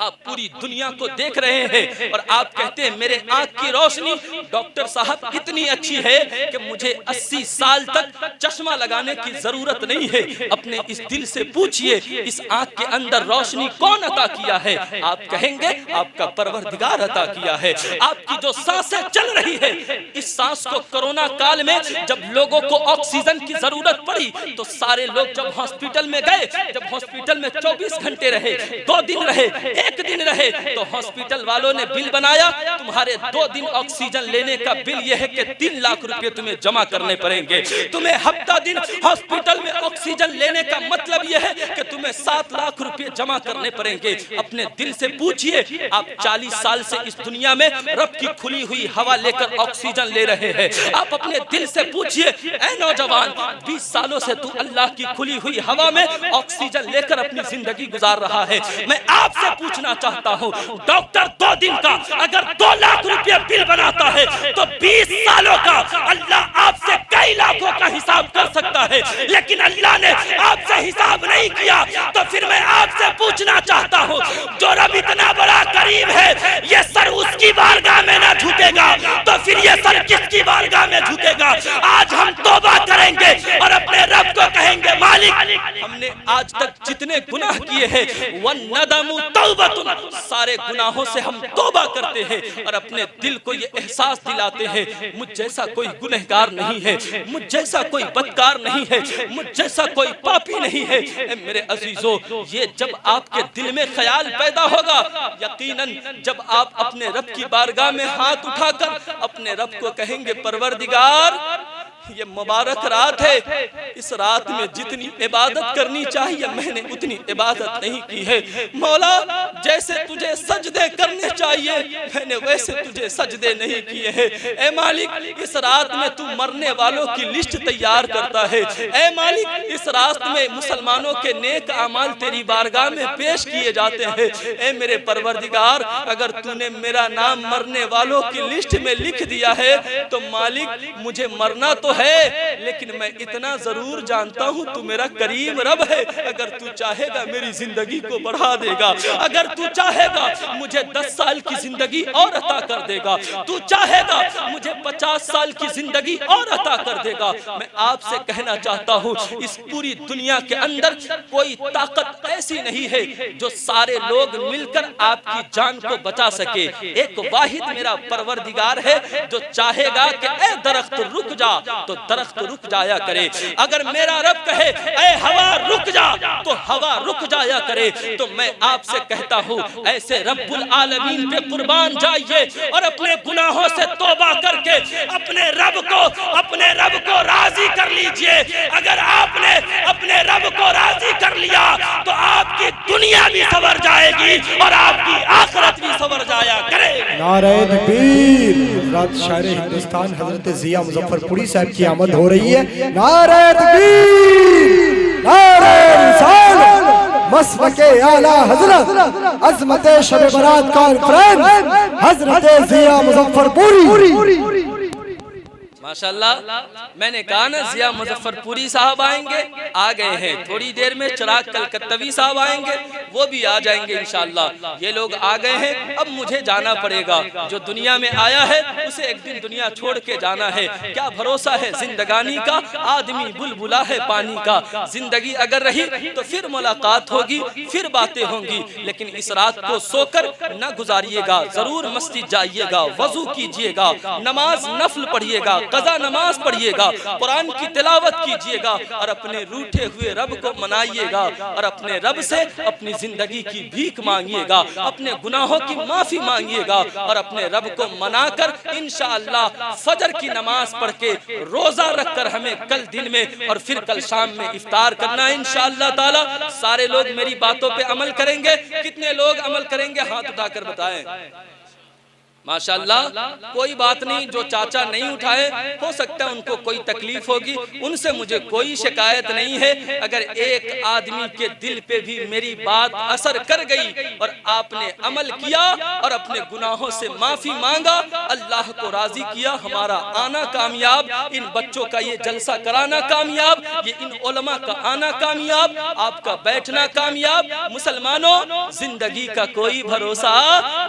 आप पूरी दुनिया को देख रहे हैं और आप कहते हैं मेरे आंख की रोशनी डॉक्टर साहब इतनी अच्छी है कि मुझे 80 साल तक चश्मा लगाने की जरूरत नहीं है। अपने इस दिल से पूछिए इस आंख के अंदर रोशनी कौन अता किया है? आप कहेंगे आपका परवरदिगार अता किया है। आपकी जो सांसें चल रही है, इस सांस को कोरोना काल में जब लोगों को ऑक्सीजन की जरूरत पड़ी तो सारे लोग जब हॉस्पिटल में गए, जब हॉस्पिटल में 24 घंटे रहे, 2 दिन रहे, 1 दिन रहे तो हॉस्पिटल वालों ने बिल बनाया, तुम्हारे 2 दिन ऑक्सीजन लेने का बिल यह है कि 3 लाख रुपए तुम्हें जमा करने पड़ेंगे। तुम्हें हफ्ता दिन हॉस्पिटल में ऑक्सीजन लेने का मतलब यह है कि तुम्हें 7 लाख रुपए जमा करने पड़ेंगे। अपने दिल से पूछिए, आप 40 साल से इस दुनिया में रब की खुली हुई हवा लेकर ऑक्सीजन ले रहे हैं। आप अपने दिल से पूछिए, ऐ नौजवान, 20 सालों से तू अल्लाह की खुली हुई हवा में ऑक्सीजन लेकर अपनी जिंदगी गुजार रहा है। मैं आपसे पूछना चाहता हूँ, डॉक्टर 2 दिन का अगर 2 लाख रुपए बिल बनाता है तो 20 सालों का अल्लाह आपसे कई लाखों का हिसाब कर सकता है। लेकिन अल्लाह ने आपसे हिसाब नहीं किया, तो फिर मैं आपसे पूछना चाहता हूँ, जो रब इतना बड़ा करीम है, ये सर उसकी बारगाह में ना झुकेगा तो फिर ये सर किसकी बारगाह में झुकेगा? आज हम तौबा करेंगे और अपने रब को कहेंगे, मालिक हमने आज तक जितने गुनाह किए हैं, वन्नदमु तौबतुन, सारे गुनाहों से हम तौबा करते हैं और अपने दिल को ये एहसास दिलाते हैं, मुझ जैसा कोई गुनहगार नहीं है, मुझ जैसा कोई बदकार नहीं है, मुझ जैसा कोई पापी नहीं है। मेरे अजीजों, ये जब आपके दिल में ख्याल पैदा होगा, यकीनन जब आप अपने रब की बारगाह में हाथ उठाकर अपने रब को कहेंगे, परवरदिगार ये मुबारक रात है, इस रात में जितनी इबादत करनी चाहिए मैंने उतनी इबादत नहीं की है। मौला, जैसे तुझे सजदे करने चाहिए मैंने वैसे तुझे सजदे नहीं किए हैं। ए मालिक, इस रात में तू मरने वालों की लिस्ट तैयार करता है। ए मालिक, इस रात में मुसलमानों के नेक अमाल तेरी बारगाह में पेश किए जाते हैं। ए मेरे परवरदिगार, अगर तूने मेरा नाम मरने वालों की लिस्ट में लिख दिया है तो मालिक मुझे मरना तो है, लेकिन मैं इतना जरूर जानता हूँ तू मेरा करीम रब है। अगर तू चाहेगा मेरी जिंदगी को बढ़ा देगा, अगर तू चाहेगा मुझे 10 साल की जिंदगी और अता कर देगा, तू चाहेगा मुझे 50 साल की जिंदगी और अता कर देगा। मैं आपसे कहना चाहता हूँ, इस पूरी दुनिया के अंदर कोई ताकत ऐसी नहीं है जो सारे लोग मिलकर आपकी जान को बचा सके। एक वाहिद मेरा परवरदिगार है जो चाहेगा कि ए दरख्त रुक जा तो दरख्त रुक जाया करे। अगर मेरा रब कहे ऐ हवा रुक जा तो हवा रुक जाया करे। तो मैं आपसे कहता हूँ, ऐसे रब्बुल आलमीन पे कुर्बान जाइए और अपने गुनाहों से तौबा करके अपने रब को राजी कर लीजिए। अगर आपने अपने रब को राजी कर लिया तो आपकी दुनिया भी संवर जाएगी और आपकी आखिरत भी संवर जाया करे। नारे तकबीर। रात शायर हिंदुस्तान हजरत जिया मुजफ्फरपुरी साहब की आमद हो रही है। नारे तकबीर, नारे रिसालत, मसलके आला हजरत, अज़मते शब बरात कॉन्फ्रेंस हजरत जिया मुजफ्फरपुरी। माशाल्लाह, मैंने कहा ना जिया मुजफ्फरपुरी साहब आएंगे, आ गए हैं। थोड़ी देर में चिराग कलकत्तवी साहब आएंगे, वो भी आ जाएंगे इंशाअल्लाह। ये लोग आ गए हैं, अब मुझे जाना पड़ेगा। जो दुनिया में आया है उसे एक दिन दुनिया छोड़ के जाना है। क्या भरोसा है जिंदगानी का, आदमी बुलबुला है पानी का। जिंदगी अगर रही तो फिर मुलाकात होगी, फिर बातें होंगी, लेकिन इस रात को सोकर न गुजारिएगा। जरूर मस्जिद जाइएगा, वजू कीजिएगा, नमाज नफल पढ़िएगा, कज़ा नमाज पढ़िएगा, कुरान की तिलावत कीजिएगा और अपने रूठे हुए रब को मनाइएगा और अपने रब से अपनी जिंदगी की भीख मांगिएगा, अपने गुनाहों की माफी मांगिएगा और अपने रब को मनाकर इंशाअल्लाह फजर की नमाज पढ़ के रोजा रखकर हमें कल दिन में और फिर कल शाम में इफ्तार करना है इंशाअल्लाह ताला। सारे लोग मेरी बातों पे अमल करेंगे। कितने लोग अमल करेंगे हाथ उठाकर बताएं। माशाअल्लाह, कोई बात नहीं, जो चाचा नहीं उठाए हो सकता है उनको कोई तकलीफ होगी, उनसे मुझे कोई शिकायत नहीं है। अगर एक आदमी के दिल पे भी मेरी बात असर कर गई और आपने अमल किया और अपने गुनाहों से माफी मांगा, अल्लाह को राजी किया, हमारा आना कामयाब, इन बच्चों का ये जलसा कराना कामयाब, ये इन उलमा का आना कामयाब, आपका बैठना कामयाब। मुसलमानों, जिंदगी का कोई भरोसा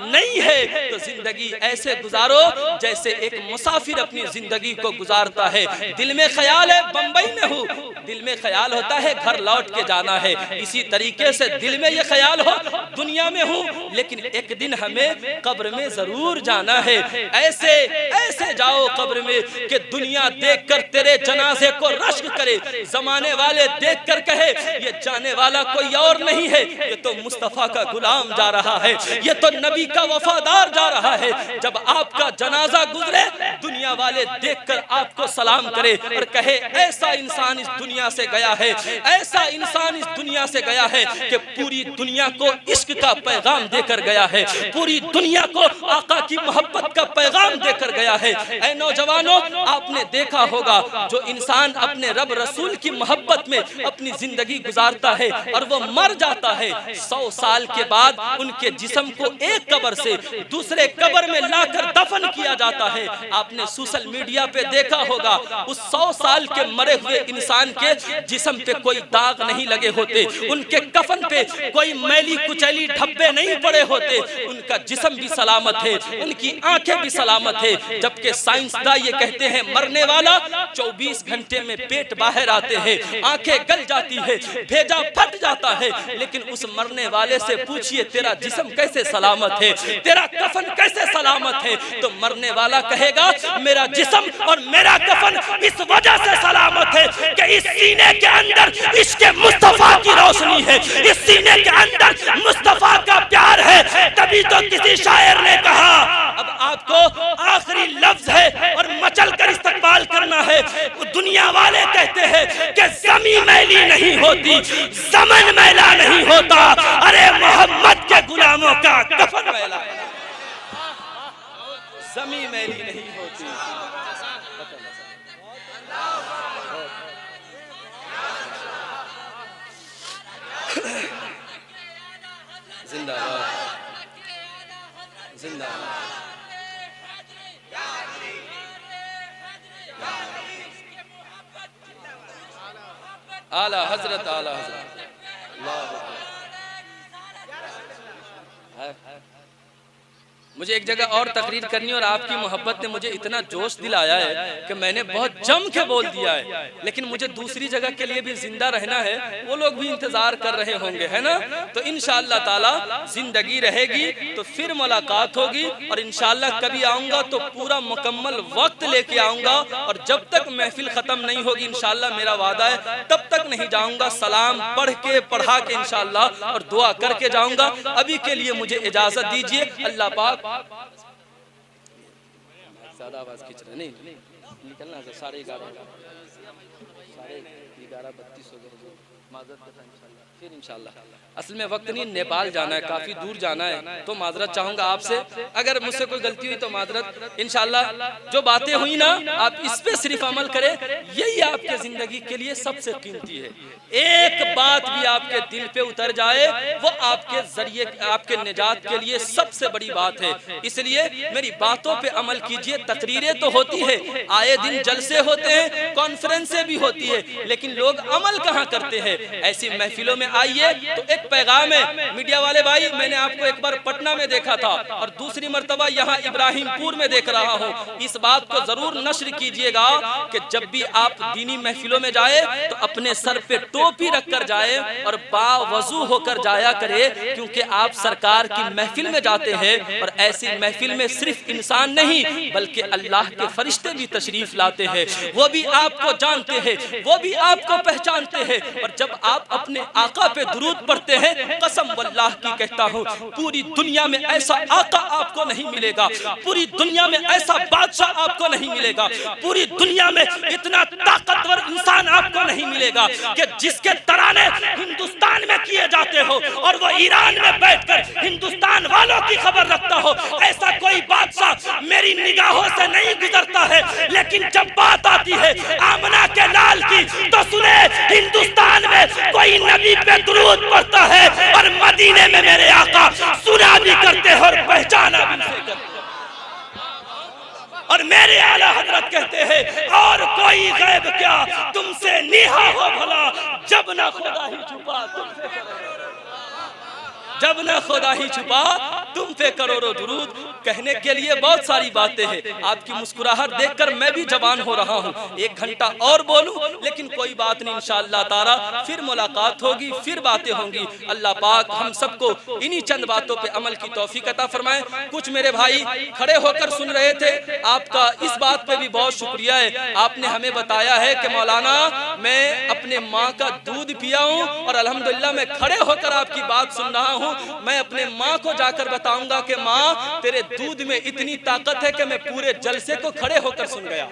नहीं है, तो जिंदगी जिंदगी ऐसे गुजारो जैसे एक मुसाफिर अपनी जिंदगी को गुजारता है। दिल में ख्याल है बंबई में हूँ, दिल में ख्याल होता है घर लौट के जाना है। इसी तरीके से दिल में ये ख्याल हो दुनिया में हूँ लेकिन एक दिन हमें कब्र में जरूर जाना है। ऐसे ऐसे जाओ कब्र में कि दुनिया देखकर तेरे जनाजे को रश्क करे, जमाने वाले देखकर कहे ये जाने वाला कोई और नहीं है, ये तो मुस्तफा का गुलाम जा रहा है, ये तो नबी का वफादार जा रहा है। जब आपका जनाजा गुजरे दुनिया वाले देखकर आपको सलाम करे और कहे ऐसा इंसान इस दुनिया से गया है, ऐसा इंसान इस दुनिया से गया है कि पूरी दुनिया को इश्क का पैगाम देकर गया है, पूरी दुनिया को आका की मोहब्बत का पैगाम देकर गया है। ऐ नौजवानों, आपने देखा होगा जो इंसान अपने रब रसूल की मोहब्बत में अपनी जिंदगी गुजारता है और वो मर जाता है, 100 साल के बाद उनके जिस्म को एक कब्र से दूसरे कब्र में लाकर दफन किया जाता है। आपने सोशल मीडिया पे देखा होगा उस 100 साल के मरे हुए इंसान के जिस्म पे कोई दाग नहीं लगे होते, उनके कफन पे कोई मैली कुचैली धब्बे नहीं पड़े होते, उनका जिस्म भी सलामत है, उनकी आंखें भी सलामत है। जबकि साइंसदान ये कहते हैं मरने वाला 24 घंटे में पेट बाहर आते हैं, आंखें गल जाती है, भेजा फट जाता है, लेकिन उस मरने वाले से पूछिए तेरा जिस्म कैसे सलामत है, तेरा कफन कैसे सलामत है, तो मरने वाला कहेगा मेरा जिस्म और मेरा कफन इस वजह से सलामत है कि इस सीने के अंदर इश्क मुस्तफा की रोशनी है, इस सीने के अंदर मुस्तफा का प्यार है। तभी तो किसी शायर ने कहा अब आपको आखिरी लफ्ज है और मचल कर इस्तकबाल करना है। दुनिया वाले कहते हैं कि ज़मीं मैली नहीं होती, ज़मन मैला नहीं होता, अरे मोहम्मद के गुलामों का कफन मैला, ज़मीं मैली नहीं होती। जिंदाबाद जिंदाबाद। आला हजरत आला हजरत। मुझे एक जगह और तकरीर करनी और आपकी मोहब्बत ने मुझे इतना जोश दिलाया है कि मैंने बहुत जम के बोल दिया है, लेकिन मुझे दूसरी जगह के लिए भी जिंदा रहना है, वो लोग भी इंतजार कर रहे होंगे, है ना। तो इंशाअल्लाह ताला जिंदगी रहेगी तो फिर मुलाकात होगी और इंशाअल्लाह कभी आऊँगा तो पूरा मुकम्मल वक्त लेके आऊँगा और जब तक महफिल ख़त्म नहीं होगी इंशाअल्लाह मेरा वादा है तब तक नहीं जाऊँगा। सलाम पढ़ के पढ़ा के इंशाअल्लाह और दुआ करके जाऊँगा। अभी के लिए मुझे इजाज़त दीजिए। अल्लाह पाक ज़्यादा आवाज़ खींच रहे नहीं निकलना है 11:30 हो गए, माज़रत करता इंशाअल्लाह फिर इंशाअल्लाह। असल में वक्त नहीं, नेपाल जाना है, काफ़ी दूर जाना है, तो माजरत चाहूँगा आपसे, अगर मुझसे कोई गलती हुई तो माजरत। इंशाअल्लाह जो बातें हुई ना आप इस पे सिर्फ अमल करें, यही आपके ज़िंदगी के लिए सबसे कीमती है। एक बात भी आपके दिल पे उतर जाए वो आपके जरिए आपके निजात के लिए सबसे बड़ी बात है। इसलिए मेरी बातों पे अमल कीजिए। तकरीरें तो होती है, आए दिन जलसे होते हैं, कॉन्फ्रेंसें भी होती है, लेकिन लोग अमल कहाँ करते हैं। ऐसी महफिलों में आइए तो एक पैगाम है। मीडिया वाले भाई, मैंने आपको एक बार पटना में देखा था और दूसरी मर्तबा यहाँ इब्राहिमपुर में देख रहा हूँ। इस बात को जरूर नश्र कीजिएगा कि जब भी आप दीनी महफिलों में जाए तो अपने सर पे टोपी रखकर जाए और बावजू होकर जाया करे, क्योंकि आप सरकार की महफिल में जाते हैं और ऐसी महफिल में सिर्फ इंसान नहीं बल्कि अल्लाह के फरिश्ते भी तशरीफ लाते हैं। वो भी आपको जानते हैं, वो भी आपको पहचानते हैं। और जब आप अपने आका पे दुरूद पढ़ते हैं, कसम वल्लाह की कहता हूँ पूरी दुनिया में ऐसा आका आपको नहीं मिलेगा, पूरी दुनिया में ऐसा बादशाह आपको नहीं मिलेगा, पूरी दुनिया में इतना ताकतवर इंसान आपको नहीं मिलेगा कि जिसके तराने हिंदुस्तान में किए जाते हो और वो ईरान में बैठकर हिंदुस्तान वालों की खबर रखता हो। ऐसा कोई बादशाह मेरी निगाहों से नहीं गुजरता है। लेकिन जब बात आती है आमना के लाल की तो सुने, हिंदुस्तान में कोई नबी पे दुरूद पढ़ता है और मदीने में मेरे आका सुना भी करते हैं और पहचाना भी करते हैं। और मेरे आला हजरत कहते हैं और कोई गैब क्या तुमसे निहा हो भला, जब ना खुदा ही छुपा तुमसे। जब न खुदा ही छुपा तुम पे करोड़ों दुरूद। कहने के लिए बहुत सारी बातें हैं, आपकी मुस्कुराहट देखकर मैं भी जवान हो रहा हूँ। 1 घंटा और बोलूं लेकिन कोई बात नहीं, इंशाअल्लाह ताला फिर मुलाकात होगी, फिर बातें होंगी। अल्लाह पाक हम सबको इन्हीं चंद बातों पे अमल की तौफीक अता फरमाए। कुछ मेरे भाई खड़े होकर सुन रहे थे, आपका इस बात पे भी बहुत शुक्रिया है। आपने हमें बताया है कि मौलाना मैं अपने माँ का दूध पिया हूँ और अल्हम्दुलिल्लाह मैं खड़े होकर आपकी बात सुन रहा हूँ। मैं अपने माँ को जाकर बताऊंगा कि माँ तेरे दूध में इतनी ताकत है कि मैं पूरे जलसे को खड़े होकर सुन गया,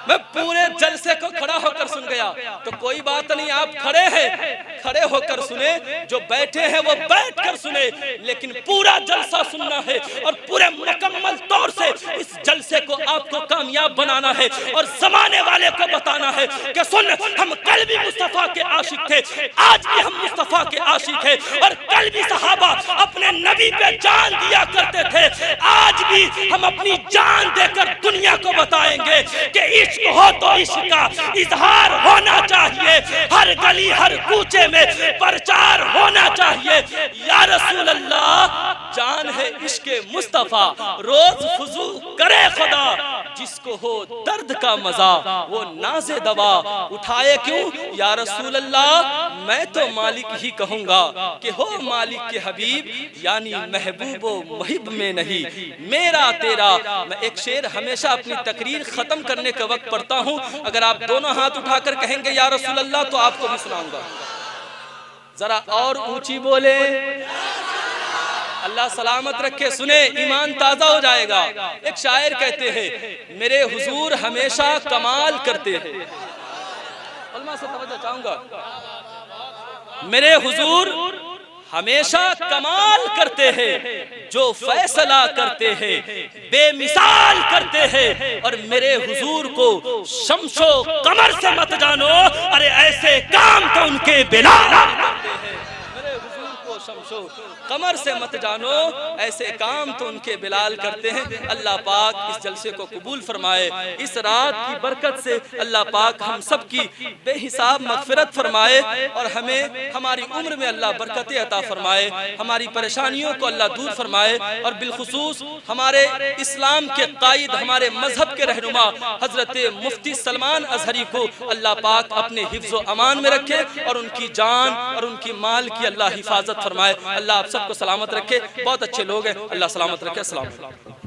मैं पूरे जलसे को खड़ा होकर सुन गया। तो कोई बात नहीं, आप खड़े हैं, खड़े होकर सुने, जो बैठे हैं वो बैठकर सुने, लेकिन पूरा जलसा सुनना है और पूरे मुकम्मल तौर से इस जलसे को आपको कामयाब बनाना है और जमाने वाले को बताना है कि सुन, हम कल भी मुस्तफा के आशिक थे, आज भी हम मुस्तफा के आशिक हैं और कल भी सहाबा अपने नबी पे जान दिया करते थे, आज भी हम अपनी जान देकर दुनिया को बताएंगे कि इश्क हो तो इश्क का इजहार होना चाहिए, हर गली हर कूचे में प्रचार होना चाहिए। या रसूल अल्लाह, जान है इश्क मुस्तफा, रोज फुजू करे खुदा, जिसको हो दर्द का मजा वो नाज़े दवा उठाए क्यों। या रसूल अल्लाह, मैं तो मालिक ही कहूंगा कि हो मालिक के हबीब, यानी महबूबो मुहिब में नहीं मेरा तेरा। मैं एक शेर हमेशा अपनी तकरीर खत्म करने के वक्त पढ़ता हूँ, अगर आप दोनों हाथ उठाकर कहेंगे या रसूल अल्लाह तो आपको भी सुनाऊंगा। जरा और ऊंची बोले, अल्लाह सलामत रखे, सुने ईमान ताजा हो जाएगा। एक शायर कहते हैं, मेरे हुजूर हमेशा कमाल करते हैं। उलमा से तवज्जो चाहूंगा, मेरे हुजूर हमेशा कमाल करते हैं, जो फैसला करते हैं बेमिसाल करते हैं। और मेरे हुजूर को शम्शो कमर से मत जानो, अरे ऐसे काम तो उनके बिलाल करते हैं। मेरे हुजूर को शम्शो कमर से मत जानो, ऐसे काम तो उनके बिलाल करते हैं। अल्लाह पाक इस जलसे को कबूल फरमाए। इस रात की बरकत से अल्लाह पाक हम सब की बेहिसाब मगफिरत फरमाए और हमें हमारी उम्र में अल्लाह बरकतें अता फरमाए, हमारी परेशानियों को अल्लाह दूर फरमाए और बिलखुसूस हमारे इस्लाम के कायद, हमारे मजहब के रहनुमा हजरत मुफ्ती सलमान अजहरी को अल्लाह पाक अपने हिफ्ज़ो अमान में रखे और उनकी जान और उनकी माल की अल्लाह हिफाजत फरमाए। अल्लाह आप सबको सलामत रखे। बहुत अच्छे लोग हैं, अल्लाह सलामत रखे। अस्सलाम वालेकुम।